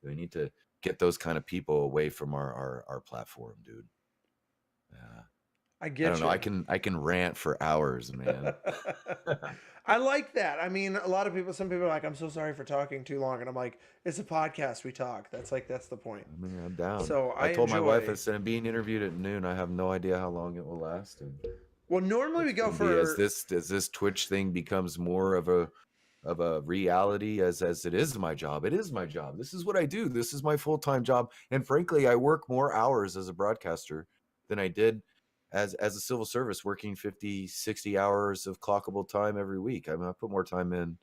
They need to get those kind of people away from our platform, dude. I I get don't know. you. I can rant for hours, man. I like that. I mean, some people are like, I'm so sorry for talking too long. And I'm like, it's a podcast. We talk. That's the point. I mean, I'm down. So I I told my wife, I enjoy. said, I'm being interviewed at noon. I have no idea how long it will last. And Well, normally we it's go going to be for. as this Twitch thing becomes more of a reality as it is my job. It is my job. This is what I do. This is my full-time job. And frankly, I work more hours as a broadcaster than I did as a civil service, working 50, 60 hours of clockable time every week. I mean, I put more time in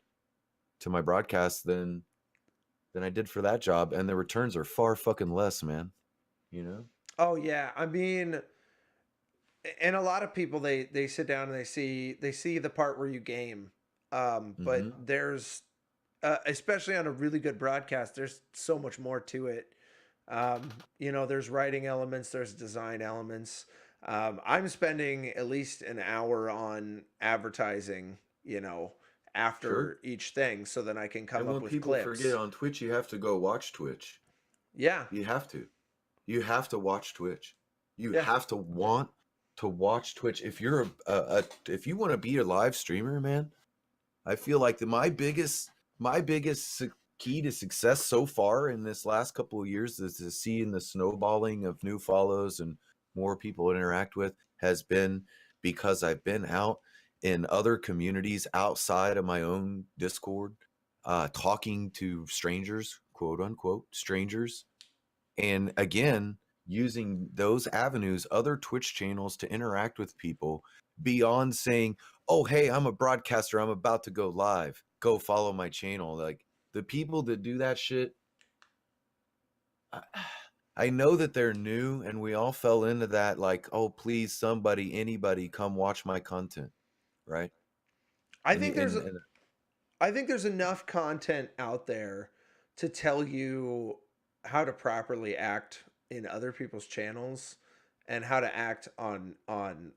to my broadcast than I did for that job, and the returns are far fucking less, man. You know? Oh yeah, I mean, and a lot of people they sit down and they see the part where you game, but Mm-hmm. there's especially on a really good broadcast, there's so much more to it. There's writing elements, there's design elements. I'm spending at least an hour on advertising, Sure. after each thing, so that I can come And up when with people forget clips. on Twitch, you have to go watch Twitch. Yeah, You have to. You have to watch Twitch. You yeah. have to want to watch Twitch. If you're if you want to be a live streamer, man, I feel like my biggest key to success so far in this last couple of years is to seeing the snowballing of new follows and more people interact with has been because I've been out in other communities outside of my own Discord, talking to strangers, quote unquote strangers, and again using those avenues, other Twitch channels, to interact with people beyond saying, oh hey, I'm a broadcaster, I'm about to go live, go follow my channel. Like, the people that do that shit, I, I know that they're new, and we all fell into that. Like, oh, please, somebody, anybody, come watch my content, right? I And think y- there's and I think there's enough content out there to tell you how to properly act in other people's channels and how to act on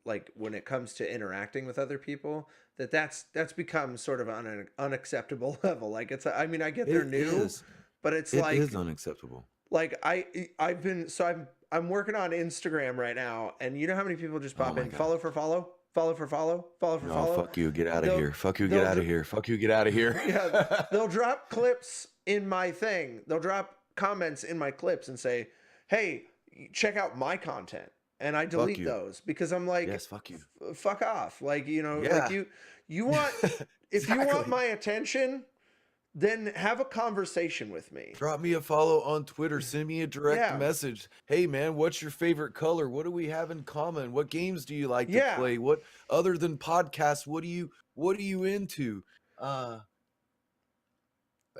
like when it comes to interacting with other people, that's become sort of an unacceptable level. Like I mean, I get they're it new, is, but it's it is unacceptable. like I've been so I'm working on Instagram right now, and you know how many people just Oh pop my in god. follow for follow, follow for follow, follow for No, follow. fuck you, get out of They'll here. Fuck you, get they'll out of here. Fuck you, get out of here. yeah, they'll drop clips in my thing. They'll drop comments in my clips and say, "Hey, check out my content." And I Fuck delete you. those because I'm like, Yes, fuck you. Fuck off." Like, like Yeah. you want if you want Exactly. my attention, then have a conversation with me. Drop me a follow on Twitter. Send me a direct Yeah. message. Hey man, what's your favorite color? What do we have in common? What games do you like to Yeah. play? What other than podcasts, what are you into?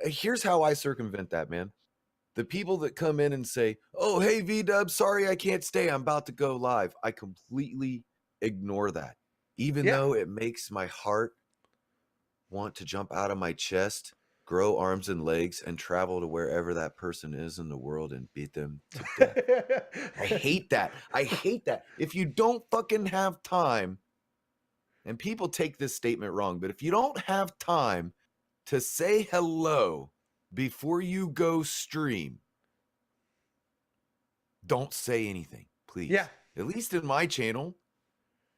Here's how I circumvent that, man. The people that come in and say, "Oh, hey V-Dub, sorry I can't stay. I'm about to go live." I completely ignore that. Even Yeah. though it makes my heart want to jump out of my chest, grow arms and legs, and travel to wherever that person is in the world and beat them to death. I hate that. I hate that. If you don't fucking have time, and people take this statement wrong, but if you don't have time to say hello before you go stream, don't say anything, Yeah. please. At least in my channel,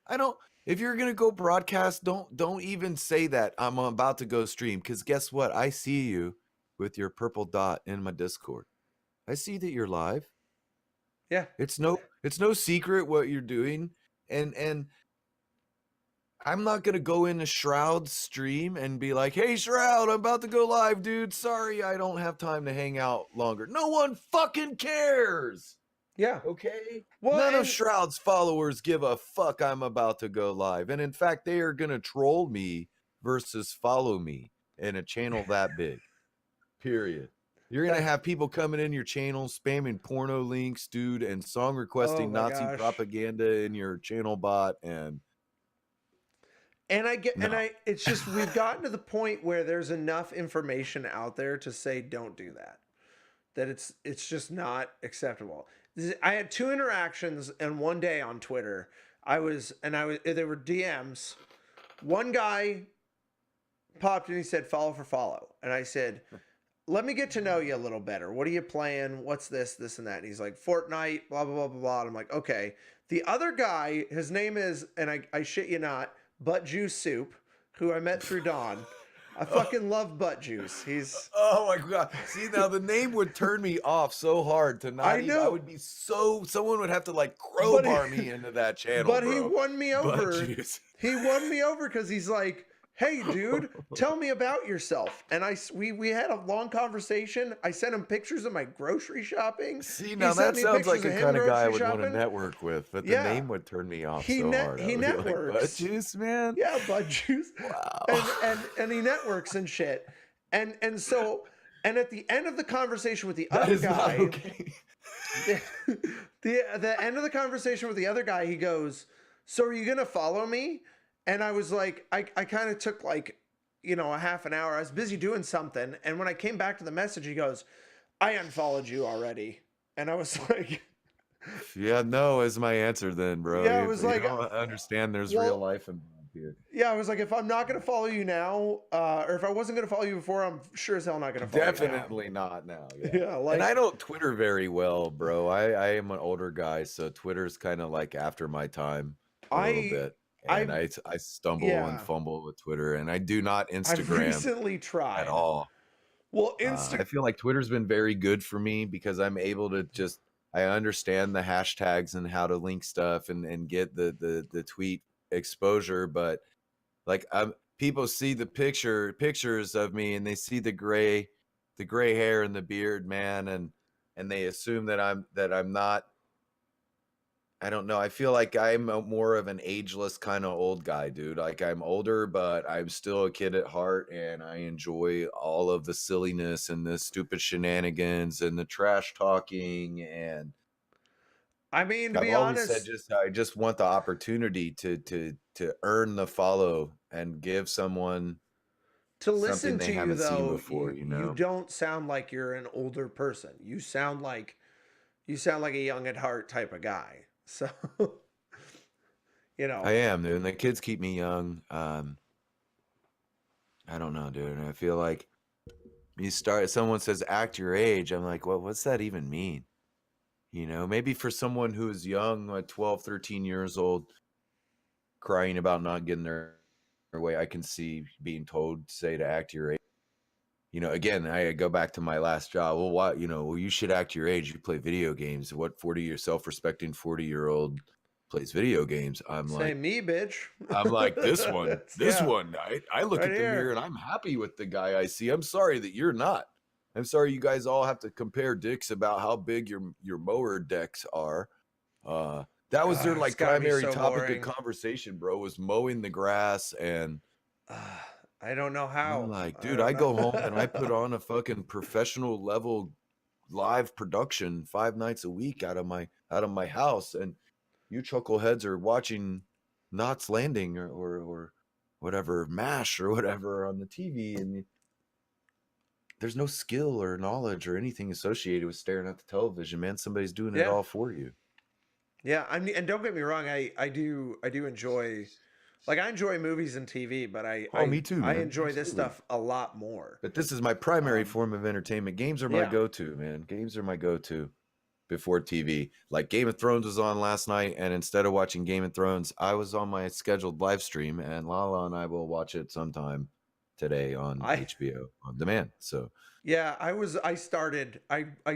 I don't. If you're gonna go broadcast, don't even say that I'm about to go stream, because guess what? I see you with your purple dot in my Discord. I see that you're live. Yeah. It's no secret what you're doing, and I'm not gonna go into Shroud's stream and be like, "Hey Shroud, I'm about to go live, dude. Sorry, I don't have time to hang out longer." No one fucking cares. Yeah. Okay? Well, None of and Shroud's followers give a fuck I'm about to go live. And in fact, they are going to troll me versus follow me in a channel that big. Period. You're going to that have people coming in your channel spamming porno links, dude, and song oh requesting my Nazi gosh. propaganda in your channel bot. And And I get, and no. it's just, we've gotten to the point where there's enough information out there to say, don't do that. That it's just not acceptable. I had two interactions in one day on Twitter. They were DMs. One guy popped and he said, follow for follow. And I said, let me get to know you a little better. What are you playing? What's this, and that? And he's like, Fortnite, blah, blah, blah, blah, blah. And I'm like, okay. The other guy, his name is, and I shit you not, Butt Juice Soup, who I met through Dawn. I fucking love Butt Juice. He's, Oh my god. See, now the name would turn me off so hard to I not even. I know, would be so. Someone would have to like but crowbar me into that channel, but he bro. won me But over. juice. He won me over because he's like, "Hey, dude, tell me about yourself." And we had a long conversation. I sent him pictures of my grocery shopping. See, He now sent that me sounds pictures like of a him kind of guy I grocery would want to shopping. network with, but the Yeah, name would turn me off so hard. I he would be like, "Butt networks. juice, man." Yeah, Bud Juice, Wow. and he networks and shit. And so and at the end of the conversation with the That other is not guy, okay. the, the end of the conversation with the other guy, he goes, "So are you gonna follow me?" And I was like, I kind of took like, a half an hour. I was busy doing something, and when I came back to the message, he goes, "I unfollowed you already." And I was like, Yeah, no is my answer then, bro. yeah, I You, was you like, don't understand there's real well, life involved here. yeah, I was like, if I'm not gonna follow you now, or if I wasn't gonna follow you before, I'm sure as hell not gonna follow you now. Definitely not now, yeah. Yeah, And I like don't Twitter very well, bro. I am an older guy, so Twitter's kind of like after my time a little I, bit. And I, I stumble and yeah, fumble with Twitter, and I do not I've Instagram recently at tried. all. Well, I feel like Twitter's been very good for me because I'm able to just I understand the hashtags and how to link stuff and get the tweet exposure, but like people see the pictures of me and they see the gray hair and the beard, man, and they assume that I'm not I don't know. I feel like I'm more of an ageless kind of old guy, dude. Like I'm older, but I'm still a kid at heart, and I enjoy all of the silliness and the stupid shenanigans and the trash talking. And I mean, to I've be always said, honest, just I just want the opportunity to earn the follow and give someone to something listen they to you haven't seen though, before. you don't sound like you're an older person. You sound like a young at heart type of guy. So, you I know, am, dude. And the kids keep me young. I don't know, dude. I feel like someone says act your age. I'm like, what's that even mean? Maybe for someone who's young, like 12, 13 years old, crying about not getting their way, I can see being told, say, to act your age. Again, I go back to my last job. Well, why, well, you should act your age. You play video games. What 40-year self-respecting 40-year-old plays video games? say me, bitch. I'm like, this Yeah, one, I look right at the mirror here. and I'm happy with the guy I see. I'm sorry that you're not. I'm sorry you guys all have to compare dicks about how big your mower decks are. That was their It's like got to be primary so topic of boring. conversation, bro, was mowing the grass. And I don't know I'm how. like, I dude, don't I know. go home and I put on a fucking professional level live production 5 nights a week out of my house, and you chuckleheads are watching Knots Landing or whatever, MASH or whatever on the TV, and there's no skill or knowledge or anything associated with staring at the television, man. Somebody's doing it Yeah. all for you. Yeah, I mean, and don't get me wrong, I do enjoy, like, I enjoy movies and TV, but I Oh, I me too, I man. enjoy this Absolutely. stuff a lot more. But this is my primary Um, form of entertainment. Games are my yeah, go-to, man. Games are my go-to before TV. Like Game of Thrones was on last night, and instead of watching Game of Thrones, I was on my scheduled live stream, and Lala and I will watch it sometime today on I HBO on demand. So yeah, I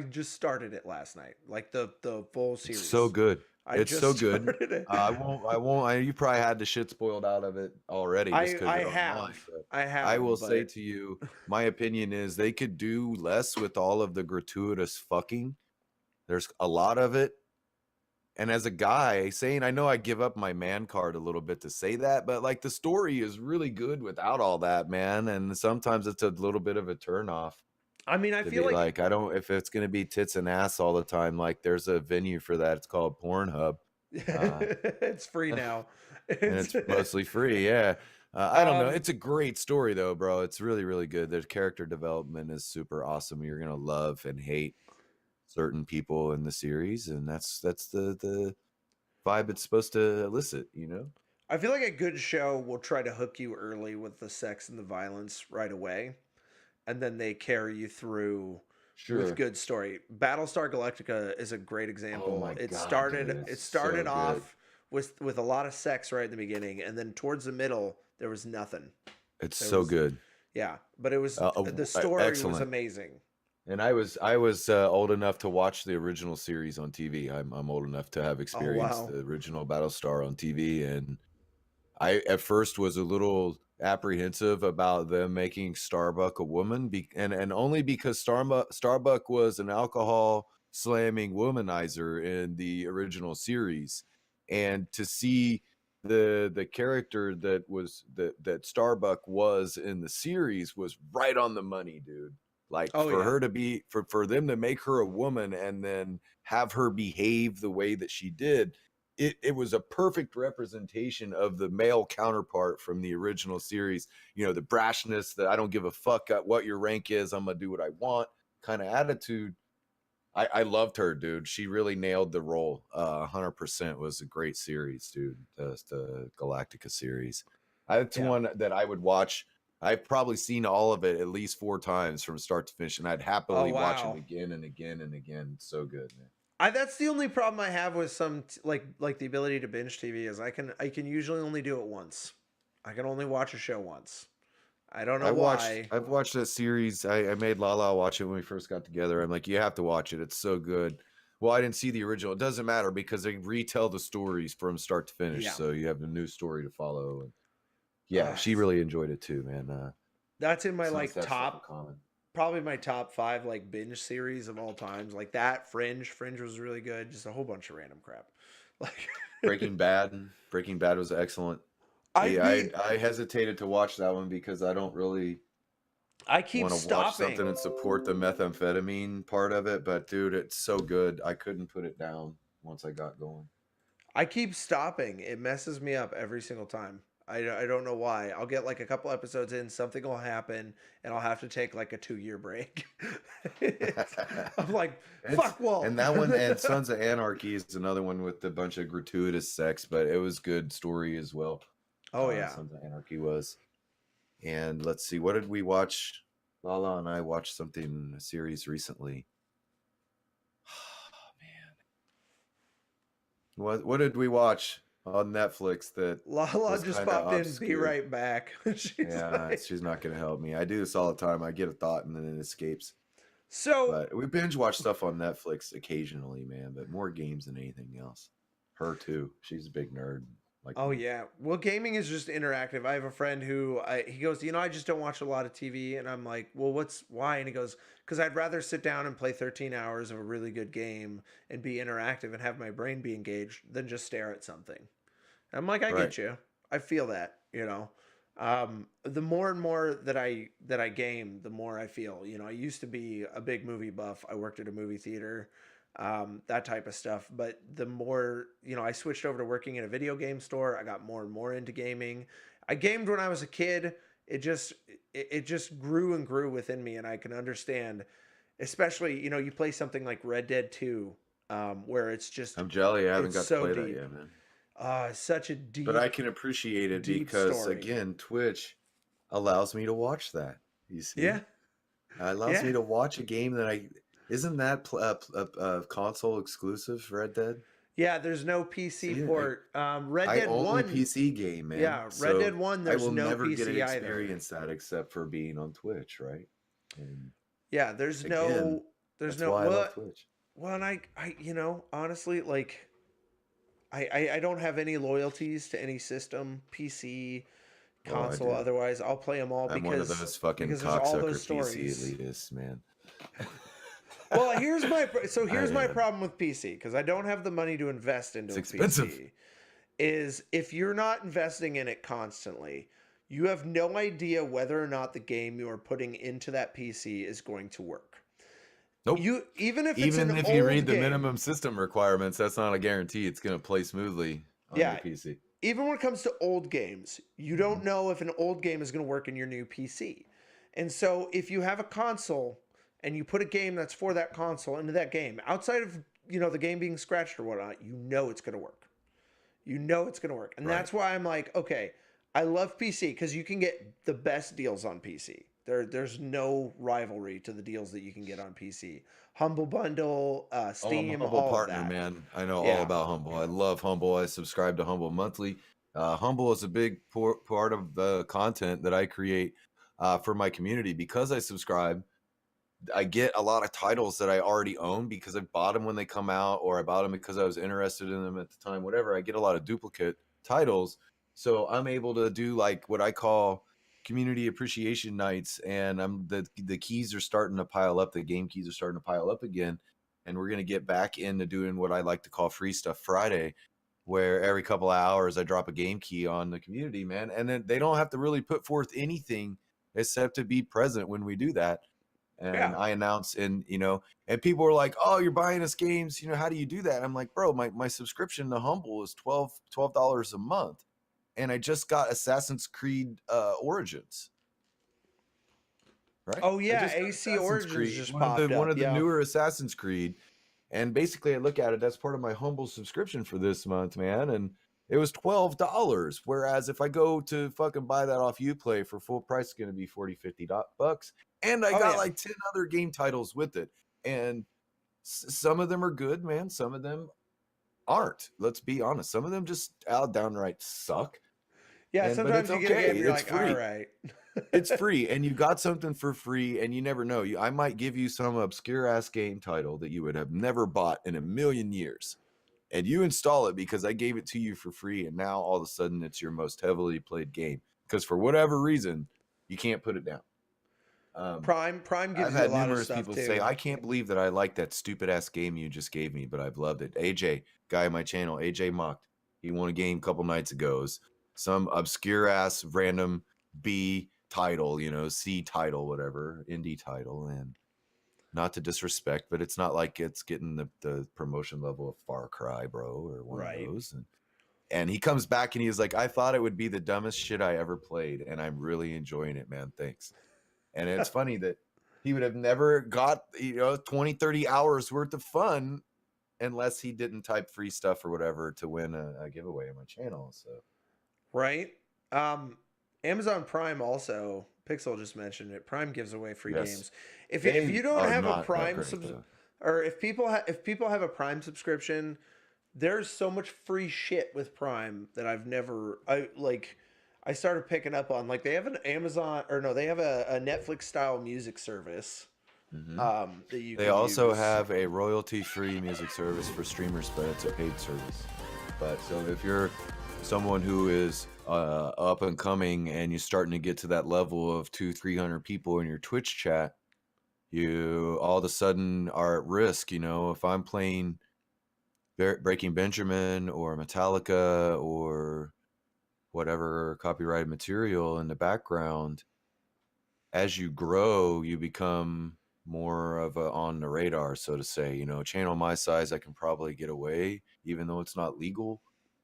just started it last night, like the full it's so series. good. I It's just so good. started it. You probably had the shit spoiled out of it already just because I you're online. have, But I I will have, say but to you, my opinion is they could do less with all of the gratuitous fucking. There's a lot of it. And as a guy saying, I know I give up my man card a little bit to say that, but like the story is really good without all that, man. And sometimes it's a little bit of a turnoff I mean, I to feel be like like, I don't, if it's going to be tits and ass all the time, like there's a venue for that. It's called Pornhub. Uh, it's free and now. it's mostly free. Yeah. I don't know. Um, It's a great story though, bro. It's really, really good. Their character development is super awesome. You're going to love and hate certain people in the series. And that's the vibe it's supposed to elicit. I feel like a good show will try to hook you early with the sex and the violence right away, and then they carry you through with Sure. good story. Battlestar Galactica is a great Oh example. my It god, started dude, it's it so started good. off with a lot of sex right in the beginning, and then towards the middle there was nothing. It's There so was good. yeah, but it was the story was Excellent. amazing. And I was old enough to watch the original series on TV. I'm old enough to have Oh experienced wow. the original Battlestar on TV, and I at first was a little apprehensive about them making Starbuck a woman, and only because Starbuck was an alcohol slamming womanizer in the original series, and to see the character that Starbuck was in the series was right on the money, dude. Like Oh for yeah. her to be for them to make her a woman and then have her behave the way that she did, it was a perfect representation of the male counterpart from the original series. The brashness, that I don't give a fuck what your rank is, I'm gonna do what I want kind of attitude. I loved her, dude. She really nailed the role. 100% was a great series, dude. The Galactica series. It's Yeah. one that I would watch. I've probably seen all of it at least 4 times from start to finish, and I'd Oh happily watch it wow. again and again and again. It's so good, man. I that's the only problem I have with some like the ability to binge TV is I can usually only do it once. I can only watch a show once. I don't know why. I've watched that series. I made Lala watch it when we first got together. I'm like, you have to watch it. It's so good. Well, I didn't see the original. It doesn't matter because they retell the stories from start to finish, Yeah. so you have a new story to follow. And yeah, Uh, she really enjoyed it too, man. that's in my Some of us like have stuff in top common. probably my top 5 like binge series of all times. Like that Fringe was really good, just a whole bunch of random crap. Like, Breaking Bad. Breaking Bad was excellent. I Yeah, be I hesitated to watch that one because I don't really I keep want to watch stopping. something and support the methamphetamine part of it, but dude, it's so good. I couldn't put it down once I got going. I keep stopping. It messes me up every single time. I don't know why. I'll get like a couple episodes in, something will happen, and I'll have to take like a 2 year break. I'm like, It's fuck Walt. and that one and Sons of Anarchy is another one with a bunch of gratuitous sex, but it was good story as well. Oh yeah. Sons of Anarchy was. And let's see, what did we watch? Lala and I watched something a series recently. Oh man. What did we watch on Netflix that Lala was just kind of popped in. Be obscure? right back. She's Yeah, like, she's not gonna help me. I do this all the time. I get a thought and then it escapes. so. But we binge watch stuff on Netflix occasionally, man, but more games than anything else. Her too. She's a big nerd like Oh me. yeah. Well, gaming is just interactive. I have a friend who he goes, I just don't watch a lot of TV, and I'm like, well, why? And he goes, because I'd rather sit down and play 13 hours of a really good game and be interactive and have my brain be engaged than just stare at something. I'm like, I Right. get you. I feel that. The more and more that I game, the more I feel. I used to be a big movie buff. I worked at a movie theater, that type of stuff. But the more, I switched over to working in a video game store. I got more and more into gaming. I gamed when I was a kid. It just grew and grew within me, and I can understand, especially you play something like Red Dead 2, where I'm jelly. I haven't it's got to so play that deep. yet, man. Such a But I deep, can appreciate it deep because story. again, Twitch allows me to watch that. You Yeah, see? Allows me yeah, to watch a game that I isn't that console exclusive Red Dead? yeah. There's no PC See, port. Red I Dead only One, PC game, man. yeah, Red Dead So One. I There's will no never get to PC either. experience that except for being on Twitch, right? And Yeah, there's again, no, there's that's no. why I Well, love Twitch. well, and honestly, like, I don't have any loyalties to any system, PC, Oh, I console. do. Otherwise, I'll play them all I'm one of because those fucking there's all those cocksucker PC stories. elitists, man. Well, here's my I problem with PC because I don't have the money to invest into it's a expensive. PC. Is if you're not investing in it constantly, you have no idea whether or not the game you are putting into that PC is going to work. Nope. You even if it's an Even if you read old the game, minimum system requirements, that's not a guarantee it's going to play smoothly on your yeah, PC. even when it comes to old games, you Mhm. don't know if an old game is going to work in your new PC. And so if you have a console and you put a game that's for that console into that game, outside of the game being scratched or whatnot, it's going to work. It's going to work. And Right. that's why I'm like, okay, I love PC because you can get the best deals on PC. There's no rivalry to the deals that you can get on PC. Humble Bundle, Oh, I'm a Steam, Humble all of partner, that. man. I know all Yeah. about Humble. I love Humble. I subscribe to Humble monthly. Humble is a big part of the content that I create for my community because I subscribe. I get a lot of titles that I already own because I bought them when they come out, or I bought them because I was interested in them at the time. Whatever. I get a lot of duplicate titles, so I'm able to do like what I call community appreciation nights, and the keys are starting to pile up. The game keys are starting to pile up again, and we're gonna get back into doing what I like to call Free Stuff Friday, where every couple of hours I drop a game key on the community, man, and then they don't have to really put forth anything except to be present when we do that. And Yeah. I announce, and people are like, "Oh, you're buying us games, how do you do that?" I'm like, "Bro, my subscription to Humble is $12 a month, and I just got Assassin's Creed Origins, right? Oh I yeah, just got AC Assassin's Origins Creed, just one of the popped one up. of the Yeah. newer Assassin's Creed, and basically I look at it, that's part of my Humble subscription for this month, man, and it was $12. Whereas if I go to fucking buy that off Uplay for full price, it's going to be 40, $50. And I Oh got yeah. like 10 other game titles with it. And some of them are good, man. Some of them aren't. Let's be honest. Some of them just downright suck. Yeah, But it's sometimes you get a okay. game and you're It's like, all free. right. It's free, and you got something for free, and you never know. I might give you some obscure ass game title that you would have never bought in a million years, and you install it because I gave it to you for free, and now all of a sudden it's your most heavily played game because for whatever reason you can't put it down. Prime gives I've you a had lot of numerous stuff people too. say, I can't believe that I like that stupid ass game you just gave me, but I've loved it. AJ, guy on my channel, AJ Mocked, he won a game a couple nights ago. It was some obscure ass random B title, you know, C title, whatever, indie title. And not to disrespect, but it's not like it's getting the promotion level of Far Cry, bro, or one of those. And he comes back and he's like, I thought it would be the dumbest shit I ever played, and I'm really enjoying it, man. Thanks. And it's funny that he would have never got, 20, 30 hours worth of fun unless he didn't type free stuff or whatever to win a giveaway on my channel. So Right. Amazon Prime also, Pixel just mentioned it. Prime gives away free yes, games. If they you don't are have a not that Prime great, though. or if people have a Prime subscription, there's so much free shit with Prime that I started picking up on. Like they have an Amazon or no, they have a Netflix style music service that you They can also use. have a royalty-free music service for streamers, but it's a paid service. But so if you're someone who is up and coming and you're starting to get to that level of 200-300 people in your Twitch chat, you all of a sudden are at risk. If I'm playing Breaking Benjamin or Metallica or whatever copyrighted material in the background, as you grow, you become more of a on the radar, so to say. A channel my size, I can probably get away, even though it's not legal.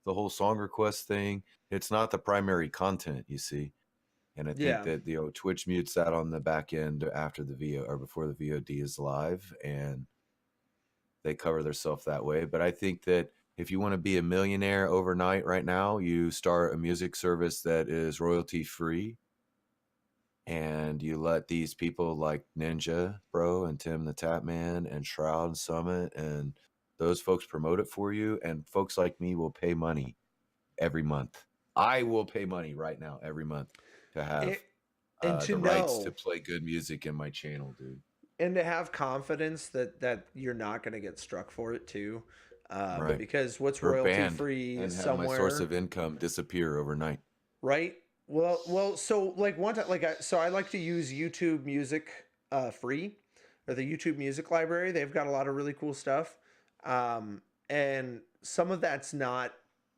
The whole song request thing, it's not the primary content, you see. And I think Yeah. that Twitch mutes that on the back end after the VO or before the VOD is live, and they cover themselves that way. But I think that if you want to be a millionaire overnight right now, you start a music service that is royalty free, and you let these people like Ninja Bro and Tim the Tapman and Shroud and Summit and those folks promote it for you, and folks like me will pay money every month. I will pay money right now every month to have And to the rights to know play good music in my channel, dude. and to have confidence that you're not going to get struck for it too. Right. Because what's Or royalty banned free and have my source somewhere, of income disappear overnight. right? Well, so like one time, so I like to use YouTube Music free, or the YouTube Music Library. They've got a lot of really cool stuff, and some of that's not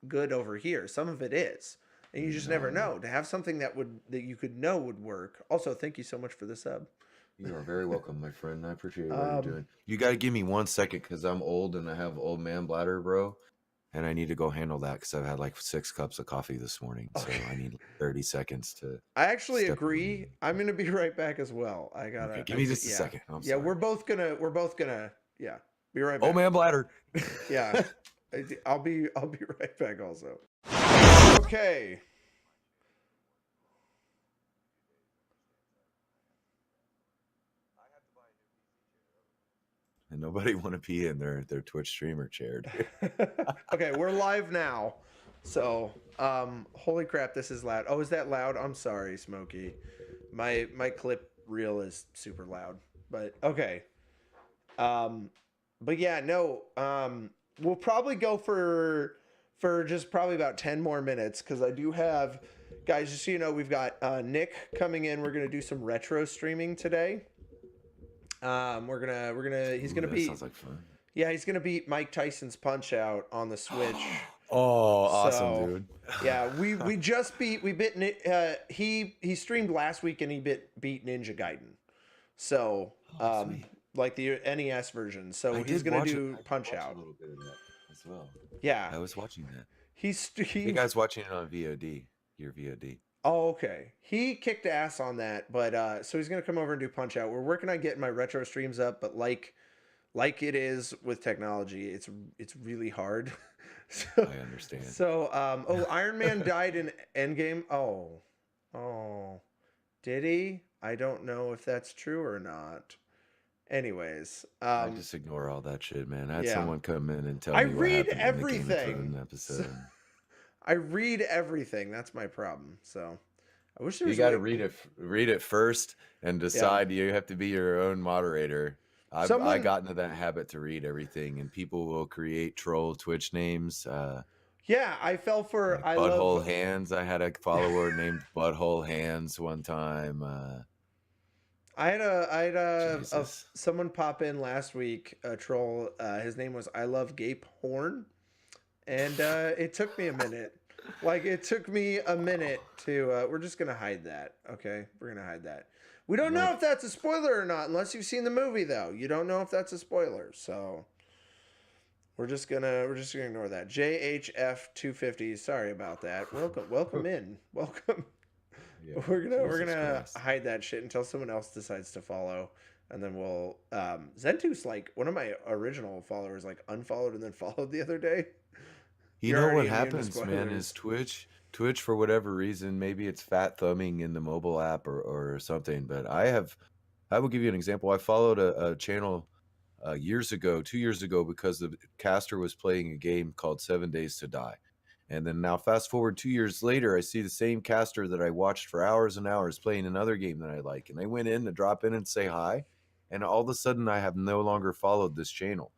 good over here. Some of it is, and you just never know. To have something that you could know would work. Also, thank you so much for the sub. You are very welcome, my friend. I appreciate what you're doing. You got to give me 1 second because I'm old and I have old man bladder, bro. And I need to go handle that because I've had like 6 cups of coffee this morning. So I need 30 seconds to. I actually agree. I'm gonna be right back as well. Okay, give me just a second. I'm sorry. We're both gonna be right back. Old man bladder. Yeah. I'll be right back also. Okay. And nobody want to be in their Twitch streamer chair. Okay, we're live now. So, holy crap, this is loud. Oh, is that loud? I'm sorry, Smokey. My clip reel is super loud. But okay. But yeah, no. We'll probably go for just probably about 10 more minutes because I do have, guys, just so you know, we've got Nick coming in. We're gonna do some retro streaming today. He's gonna beat. Sounds like fun. Yeah, he's gonna beat Mike Tyson's Punch Out on the Switch. Oh, awesome, dude. Yeah, we bit he streamed last week and he beat Ninja Gaiden. So like the NES version. So he's gonna do Punch Out. A little bit of that as well. Yeah, I was watching that. You guys watching it on VOD? Your VOD. Oh, okay. He kicked ass on that, but so he's gonna come over and do Punch Out. We're working on getting my retro streams up, but like it is with technology, it's really hard. So, I understand. So, Iron Man died in Endgame. Oh, did he? I don't know if that's true or not. Anyways, I just ignore all that shit, man. I had someone come in and tell I me what read happened everything. in the Game of Thrones episode. So, I read everything. That's my problem. So, I wish there was. You got to read it first and decide. You have to be your own moderator. I got into that habit to read everything, and people will create troll Twitch names. Yeah, I fell for like Butthole Hands. I had a follower named Butthole Hands one time. I had Jesus. someone pop in last week, a troll. His name was I Love Gape Horn, and it took me a minute. Like it took me a minute to. We're just gonna hide that. Okay, we're gonna hide that. We don't know Like, if that's a spoiler or not, unless you've seen the movie. Though you don't know if that's a spoiler, so we're just gonna ignore that. JHF 250. Sorry about that. Welcome in. Welcome. yeah, We're gonna Jesus Christ. hide that shit until someone else decides to follow, and then we'll Zentu's like one of my original followers, like unfollowed and then followed the other day. You You're know already what immune to happens, man, is spoilers. Twitch for whatever reason, maybe it's fat thumbing in the mobile app or something, but I will give you an example. I followed a channel years ago, 2 years ago, because the caster was playing a game called 7 Days to Die. And then now fast forward 2 years later, I see the same caster that I watched for hours and hours playing another game that I like. And I went in to drop in and say hi. And all of a sudden I have no longer followed this channel.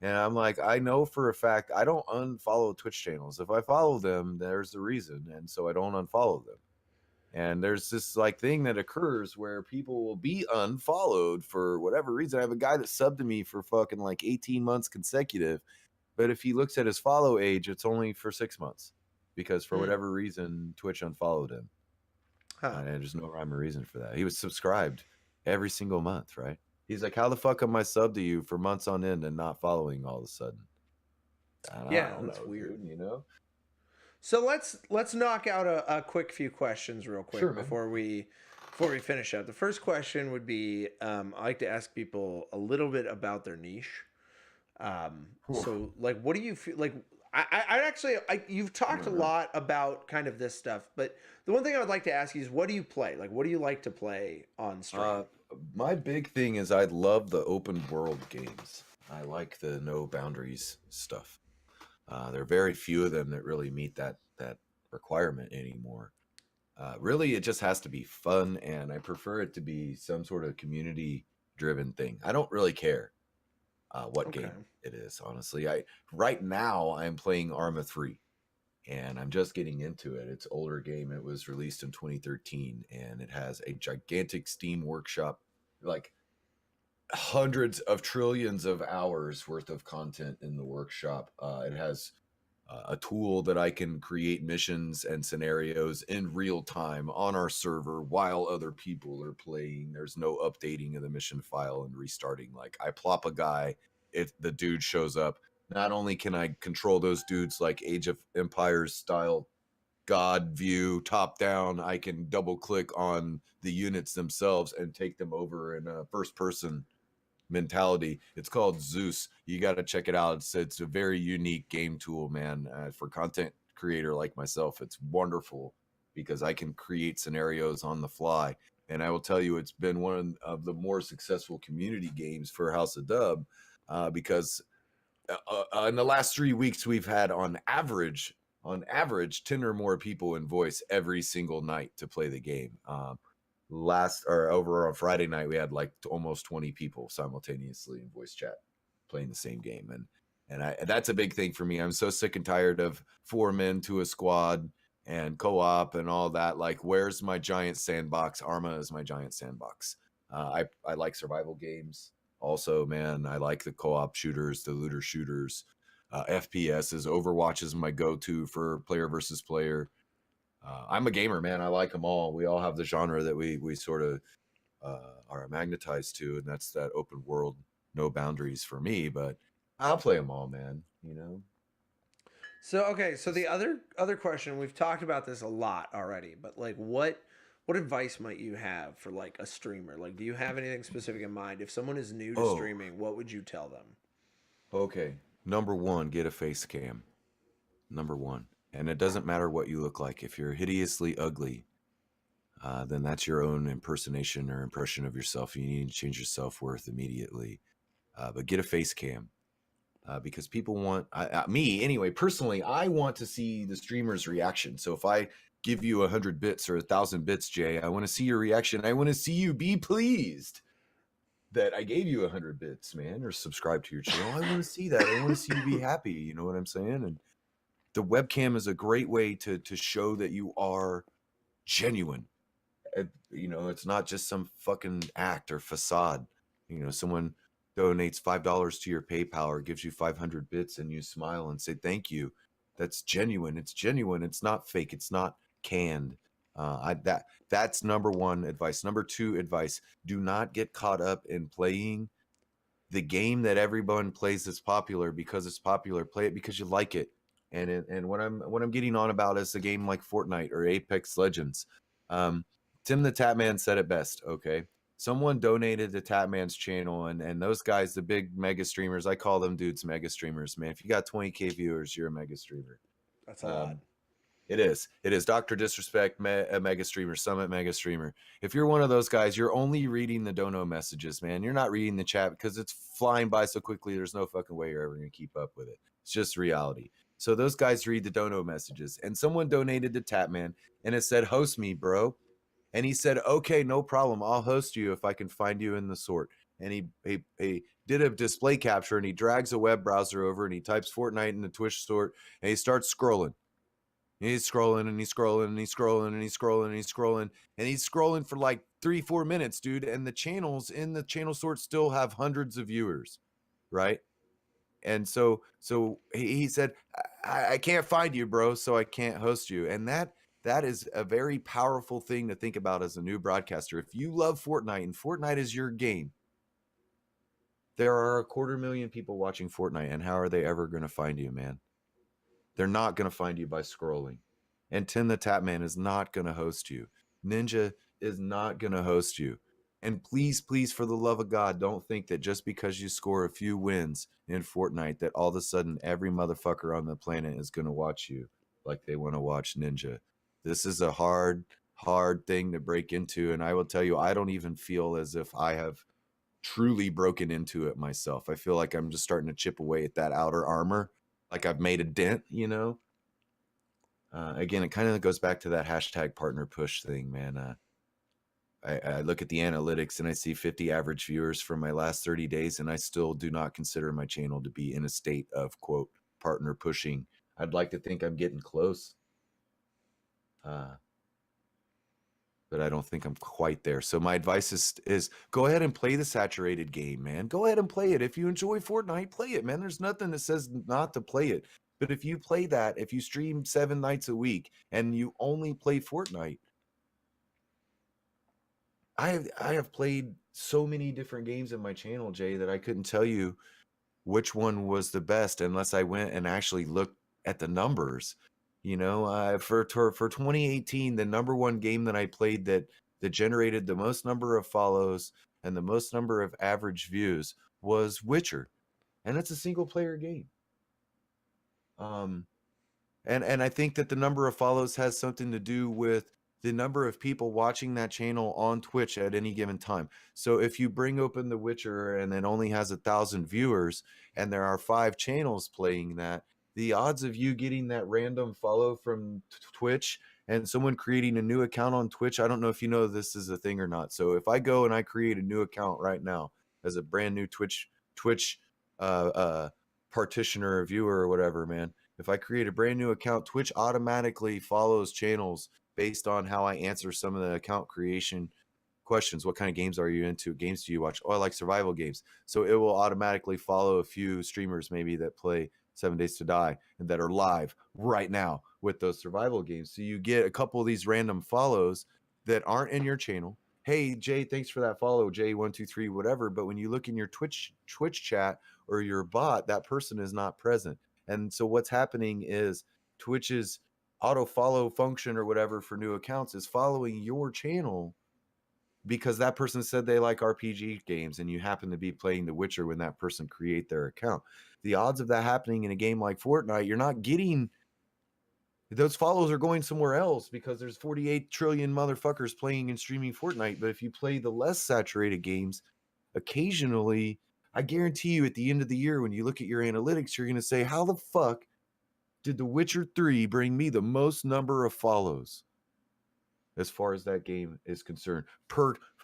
And I'm like, I know for a fact I don't unfollow Twitch channels. If I follow them, there's a reason. And so I don't unfollow them. And there's this like thing that occurs where people will be unfollowed for whatever reason. I have a guy that subbed to me for fucking like 18 months consecutive. But if he looks at his follow age, it's only for 6 months because for Hmm. whatever reason, Twitch unfollowed him. Huh. And there's no rhyme or reason for that. He was subscribed every single month, right? He's like, how the fuck am I sub to you for months on end and not following all of a sudden? And I Yeah, don't that's know, weird. dude, you know? So let's knock out a quick few questions real quick Sure, man. before we finish up. The first question would be I like to ask people a little bit about their niche. Whew. So like, what do you feel like? You've talked a lot about kind of this stuff, but the one thing I would like to ask you is, what do you play? Like, what do you like to play on stream? Uh, my big thing is I love the open world games. I like the no boundaries stuff. There are very few of them that really meet that requirement anymore. Really, it just has to be fun, and I prefer it to be some sort of community driven thing. I don't really care what Okay. game it is, honestly. I right now I'm playing Arma 3, and I'm just getting into it. It's an older game. It was released in 2013, and it has a gigantic Steam workshop, like hundreds of trillions of hours worth of content in the workshop. It has a tool that I can create missions and scenarios in real time on our server while other people are playing. There's no updating of the mission file and restarting. Like I plop a guy, if the dude shows up, not only can I control those dudes like Age of Empires style God view top down, I can double click on the units themselves and take them over in a first person mentality. It's called Zeus. You got to check it out. It's a very unique game tool, man. For content creator like myself, it's wonderful because I can create scenarios on the fly. And I will tell you, it's been one of the more successful community games for House of Dub because in the last 3 weeks we've had on average 10 or more people in voice every single night to play the game. Last or over on Friday night, we had like almost 20 people simultaneously in voice chat playing the same game. And that's a big thing for me. I'm so sick and tired of 4 men to a squad and co-op and all that. Like, where's my giant sandbox? Arma is my giant sandbox. I like survival games. Also, man, I like the co-op shooters, the looter shooters. FPS is Overwatch is my go-to for player versus player. I'm a gamer, man. I like them all. We all have the genre that we sort of are magnetized to, and that's that open world, no boundaries for me. But I'll play them all, man. You know, So okay, so just the other question, we've talked about this a lot already, but like what advice might you have for like a streamer? Like, do you have anything specific in mind? If someone is new to oh, streaming, what would you tell them? okay. Number one, get a face cam. Number one, and it doesn't matter what you look like. If you're hideously ugly, then that's your own impersonation or impression of yourself. You need to change your self worth immediately. But get a face cam. Because people want me anyway. Personally, I want to see the streamer's reaction. So if I give you 100 bits or 1,000 bits, Jay, I want to see your reaction. I want to see you be pleased that I gave you 100 bits, man, or subscribe to your channel. I want to see that. I want to see you be happy. You know what I'm saying? And the webcam is a great way to show that you are genuine. You know, it's not just some fucking act or facade. You know, someone donates $5 to your PayPal or gives you 500 bits and you smile and say thank you. That's genuine. It's genuine. It's not fake. It's not canned. That's number one advice. Number two advice: do not get caught up in playing the game that everyone plays that's popular because it's popular. Play it because you like it. And what I'm getting on about is a game like Fortnite or Apex Legends. Tim the Tatman said it best. Okay, someone donated to Tatman's channel, and those guys, the big mega streamers, I call them dudes mega streamers. Man, if you got 20K viewers, you're a mega streamer. That's a lot. It is. It is. Dr. Disrespect, a mega streamer, Summit mega streamer. If you're one of those guys, you're only reading the dono messages, man. You're not reading the chat because it's flying by so quickly. There's no fucking way you're ever going to keep up with it. It's just reality. So those guys read the dono messages. And someone donated to Tapman and it said, host me, bro. And he said, okay, no problem. I'll host you if I can find you in the sort. And he did a display capture and he drags a web browser over and he types Fortnite in the Twitch sort and he starts scrolling. He's scrolling and he's scrolling and he's scrolling and he's scrolling and he's scrolling and he's scrolling for like 3-4 minutes, dude. And the channels in the channel sort still have hundreds of viewers, right? And so he said, I can't find you, bro, so I can't host you. And that is a very powerful thing to think about as a new broadcaster. If you love Fortnite and Fortnite is your game, there are 250,000 people watching Fortnite, and how are they ever going to find you, man? They're not going to find you by scrolling. And Tim the Tatman is not going to host you. Ninja is not going to host you. And please, please, for the love of God, don't think that just because you score a few wins in Fortnite that all of a sudden every motherfucker on the planet is going to watch you like they want to watch Ninja. This is a hard thing to break into. And I will tell you, I don't even feel as if I have truly broken into it myself. I feel like I'm just starting to chip away at that outer armor. Like I've made a dent, you know? Again, it kind of goes back to that hashtag partner push thing, man. I look at the analytics and I see 50 average viewers from my last 30 days, and I still do not consider my channel to be in a state of, quote, partner pushing. I'd like to think I'm getting close. But I don't think I'm quite there. So my advice is go ahead and play the saturated game, man. Go ahead and play it. If you enjoy Fortnite, play it, man. There's nothing that says not to play it. But if you play that, if you stream 7 nights a week and you only play Fortnite, I have played so many different games in my channel, Jay, that I couldn't tell you which one was the best unless I went and actually looked at the numbers. You know, for 2018, the number one game that I played that generated the most number of follows and the most number of average views was Witcher, and it's a single player game. And I think that the number of follows has something to do with the number of people watching that channel on Twitch at any given time. So if you bring open The Witcher and it only has 1,000 viewers and there are 5 channels playing that, the odds of you getting that random follow from Twitch and someone creating a new account on Twitch, I don't know if you know this is a thing or not. So if I go and I create a new account right now as a brand new Twitch partitioner viewer or whatever, man, if I create a brand new account, Twitch automatically follows channels based on how I answer some of the account creation questions. What kind of games are you into? Games do you watch? Oh, I like survival games. So it will automatically follow a few streamers maybe that play 7 Days to Die and that are live right now with those survival games. So you get a couple of these random follows that aren't in your channel. Hey, Jay, thanks for that follow, Jay123, whatever. But when you look in your Twitch chat or your bot, that person is not present. And so what's happening is Twitch's auto follow function or whatever for new accounts is following your channel because that person said they like RPG games and you happen to be playing The Witcher when that person create their account. The odds of that happening in a game like Fortnite, you're not getting those follows are going somewhere else because there's 48 trillion motherfuckers playing and streaming Fortnite. But if you play the less saturated games, occasionally, I guarantee you at the end of the year, when you look at your analytics, you're going to say, how the fuck did The Witcher 3 bring me the most number of follows as far as that game is concerned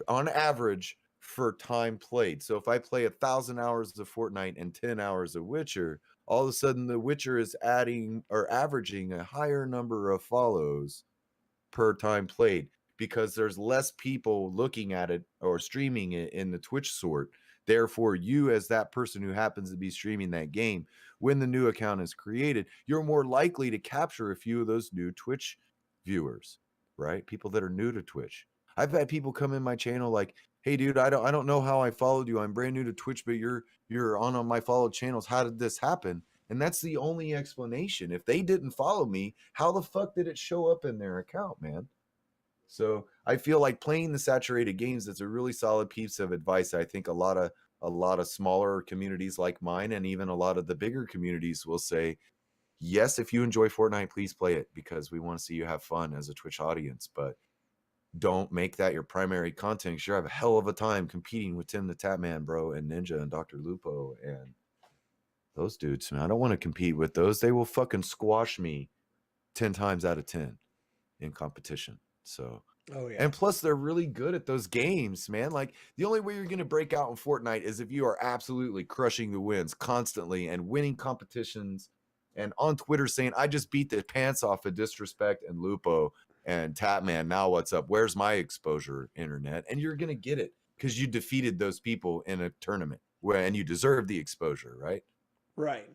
on average for time played? So if I play 1,000 hours of Fortnite and 10 hours of Witcher, all of a sudden The Witcher is adding or averaging a higher number of follows per time played because there's less people looking at it or streaming it in the Twitch sort. Therefore, you as that person who happens to be streaming that game, when the new account is created, you're more likely to capture a few of those new Twitch viewers, right? People that are new to Twitch. I've had people come in my channel like, "Hey dude, I don't know how I followed you. I'm brand new to Twitch, but you're on my followed channels. How did this happen?" And that's the only explanation. If they didn't follow me, how the fuck did it show up in their account, man? So I feel like playing the saturated games, that's a really solid piece of advice. I think a lot of smaller communities like mine, and even a lot of the bigger communities, will say, yes, if you enjoy Fortnite, please play it, because we want to see you have fun as a Twitch audience. But don't make that your primary content, because you have a hell of a time competing with Tim the Tatman, bro, and Ninja and Dr. Lupo and those dudes, man. I don't want to compete with those. They will fucking squash me 10 times out of 10 in competition. So, Oh yeah. and plus they're really good at those games, man. Like, the only way you're going to break out in Fortnite is if you are absolutely crushing the wins constantly and winning competitions, and on Twitter saying, "I just beat the pants off of Disrespect and Lupo and Tatman. Now what's up? Where's my exposure, internet?" And you're going to get it because you defeated those people in a tournament and you deserve the exposure, right? Right.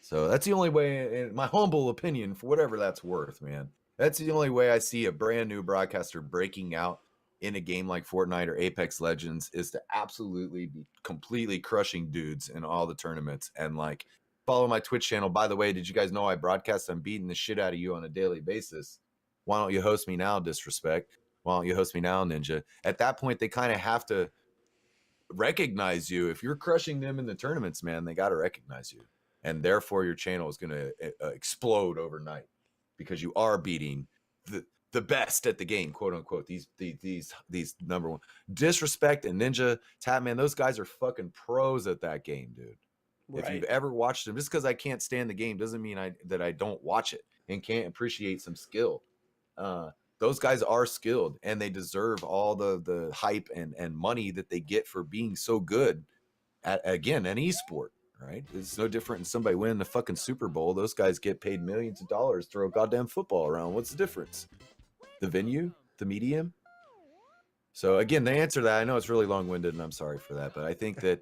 So that's the only way, in my humble opinion, for whatever that's worth, man. That's the only way I see a brand new broadcaster breaking out in a game like Fortnite or Apex Legends, is to absolutely be completely crushing dudes in all the tournaments. And like, follow my Twitch channel. By the way, did you guys know I broadcast? I'm beating the shit out of you on a daily basis. Why don't you host me now, Disrespect? Why don't you host me now, Ninja? At that point, they kind of have to recognize you. If you're crushing them in the tournaments, man, they got to recognize you. And therefore your channel is going to explode overnight, because you are beating the best at the game, quote unquote. These number one. Disrespect and Ninja, Tatman, those guys are fucking pros at that game, dude. Right. If you've ever watched them, just because I can't stand the game doesn't mean that I don't watch it and can't appreciate some skill. Those guys are skilled, and they deserve all the hype and money that they get for being so good at, again, an esport, right? It's no different than somebody winning the fucking Super Bowl. Those guys get paid millions of dollars to throw a goddamn football around. What's the difference? The venue, the medium. So again, the answer to that, I know it's really long-winded, and I'm sorry for that, but I think that,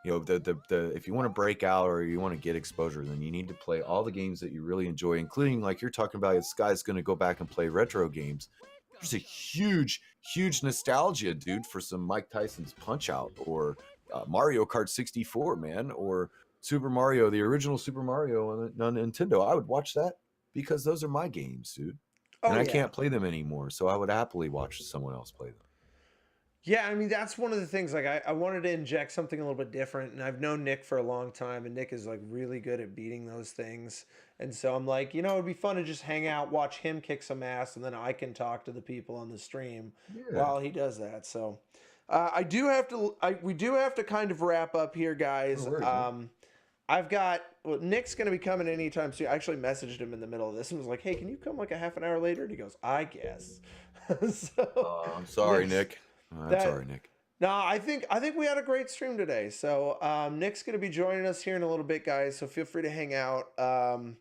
you know, the if you want to break out or you want to get exposure, then you need to play all the games that you really enjoy, including, like you're talking about, this guy's going to go back and play retro games. There's a huge nostalgia, dude, for some Mike Tyson's Punch Out, or Mario Kart 64, man, or Super Mario, the original Super Mario on Nintendo. I would watch that because those are my games, dude. And I can't play them anymore, so I would happily watch someone else play them. Yeah, I mean, that's one of the things. Like, I wanted to inject something a little bit different, and I've known Nick for a long time, and Nick is like really good at beating those things. And so I'm like, it'd be fun to just hang out, watch him kick some ass, and then I can talk to the people on the stream while he does that. So we do have to kind of wrap up here, guys. Nick's going to be coming anytime soon. I actually messaged him in the middle of this and was like, "Hey, can you come like a half an hour later?" And he goes, "I guess." So I'm sorry, Nick. I'm sorry, Nick. No, I think we had a great stream today. So Nick's going to be joining us here in a little bit, guys. So feel free to hang out. I'm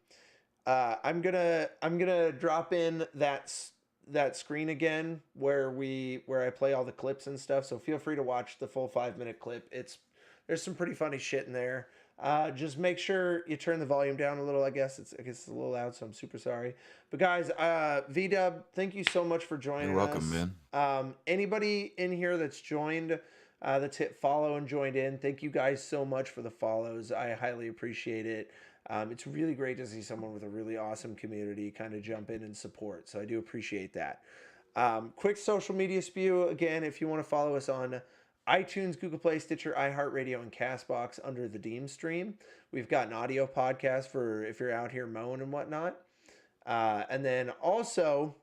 gonna drop in that screen again where I play all the clips and stuff. So feel free to watch the full 5-minute clip. There's some pretty funny shit in there. Just make sure you turn the volume down a little. I guess it's a little loud, so I'm super sorry. But guys, VeeDub, thank you so much for joining us. You're welcome, man. Anybody in here that's joined, that's hit follow and joined in, thank you guys so much for the follows. I highly appreciate it. It's really great to see someone with a really awesome community kind of jump in and support. So I do appreciate that. Quick social media spew again. If you want to follow us on iTunes, Google Play, Stitcher, iHeartRadio, and CastBox under the Diehm stream. We've got an audio podcast for if you're out here mowing and whatnot. And then also,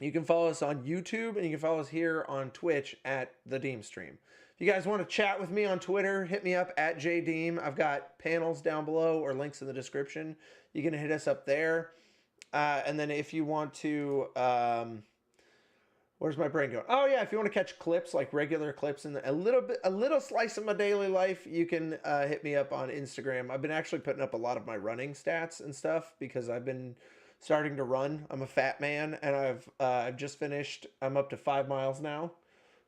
you can follow us on YouTube, and you can follow us here on Twitch at the Diehm stream. If you guys want to chat with me on Twitter, hit me up at JDiehm. I've got panels down below or links in the description. You can hit us up there. And then if you want to... where's my brain going? Oh yeah, if you want to catch clips, like regular clips and a little slice of my daily life, you can hit me up on Instagram. I've been actually putting up a lot of my running stats and stuff because I've been starting to run. I'm a fat man, and I've just finished. I'm up to 5 miles now,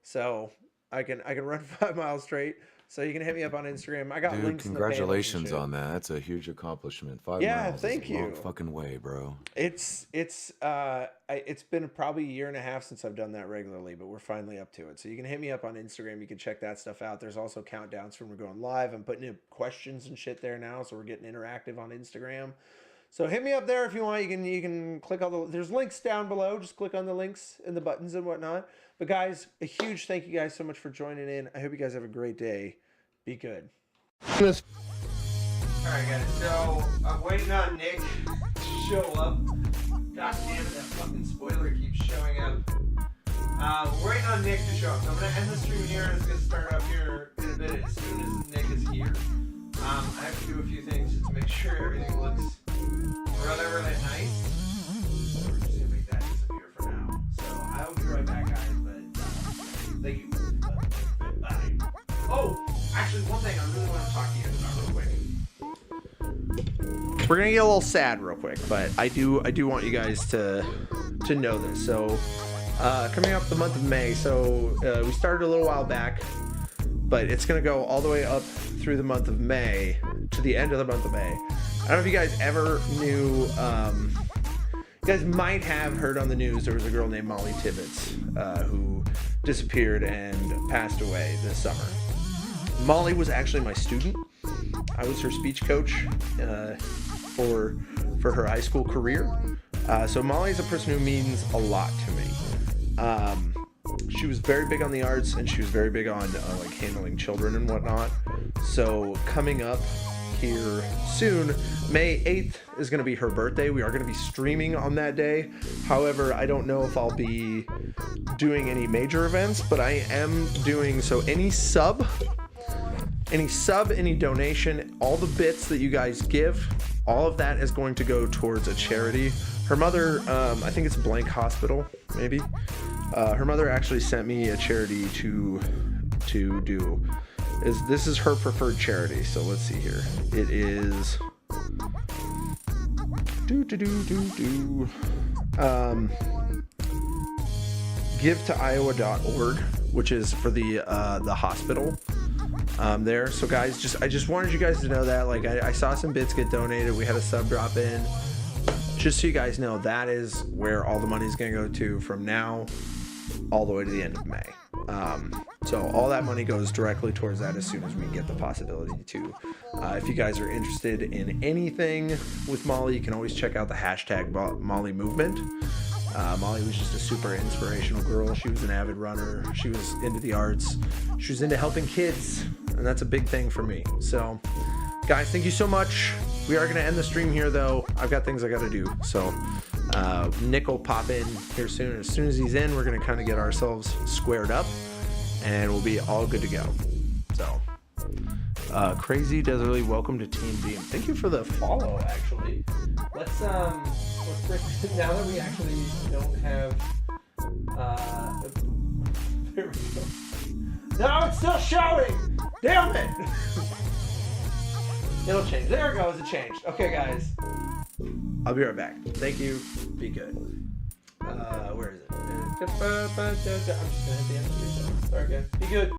so I can run 5 miles straight. So you can hit me up on Instagram. I got Dude, links in the panels and congratulations shit. on that. That's a huge accomplishment. 5 Yeah, miles is thank a long you. fucking way, bro. It's been probably a year and a half since I've done that regularly, but we're finally up to it. So you can hit me up on Instagram. You can check that stuff out. There's also countdowns from we're going live. I'm putting in questions and shit there now, so we're getting interactive on Instagram. So hit me up there if you want. You can click all there's links down below. Just click on the links and the buttons and whatnot. But guys, a huge thank you guys so much for joining in. I hope you guys have a great day. Be good. All right, guys. So I'm waiting on Nick to show up. God damn it, that fucking spoiler keeps showing up. We're waiting on Nick to show up. So I'm gonna end the stream here, and it's gonna start up here in a bit as soon as Nick is here. I have to do a few things just to make sure everything looks really nice. So we're just gonna make that disappear for now. So I will be right back, guys. But thank you. Bye. Oh, actually, one thing I really want to talk to you about real quick. We're gonna get a little sad real quick, but I do want you guys to know this. So coming up the month of May. So we started a little while back, but it's gonna go all the way up through the month of May to the end of the month of May. I don't know if you guys ever knew. You guys might have heard on the news there was a girl named Molly Tibbetts who disappeared and passed away this summer. Molly was actually my student. I was her speech coach for her high school career. So Molly is a person who means a lot to me. She was very big on the arts, and she was very big on like handling children and whatnot. So coming up here soon, May 8th is going to be her birthday. We are going to be streaming on that day. However, I don't know if I'll be doing any major events, but I am doing so any sub, any donation, all the bits that you guys give, all of that is going to go towards a charity. Her mother, I think it's Blank Hospital, maybe. Her mother actually sent me a charity to do. This is her preferred charity. So let's see here. It is GiveToIowa.org, which is for the hospital there. So guys, I just wanted you guys to know that. Like I saw some bits get donated. We had a sub drop in. Just so you guys know, that is where all the money is going to go to from now all the way to the end of May. So all that money goes directly towards that as soon as we get the possibility to. If you guys are interested in anything with Molly, you can always check out the hashtag Molly Movement. Molly was just a super inspirational girl. She was an avid runner. She was into the arts. She was into helping kids, and that's a big thing for me. So guys, thank you so much. We are going to end the stream here, though. I've got things I got to do. So Nick will pop in here soon. As soon as he's in, we're going to kind of get ourselves squared up, and we'll be all good to go. So Crazy Desertly, welcome to Team Diehm. Thank you for the follow, actually. Let's now that we actually don't have there we go. No, it's still showing. Damn it. It'll change. There it goes. It changed. Okay, guys. I'll be right back. Thank you. Be good. Where is it? I'm just gonna hit the end of the video. Sorry, guys. Be good.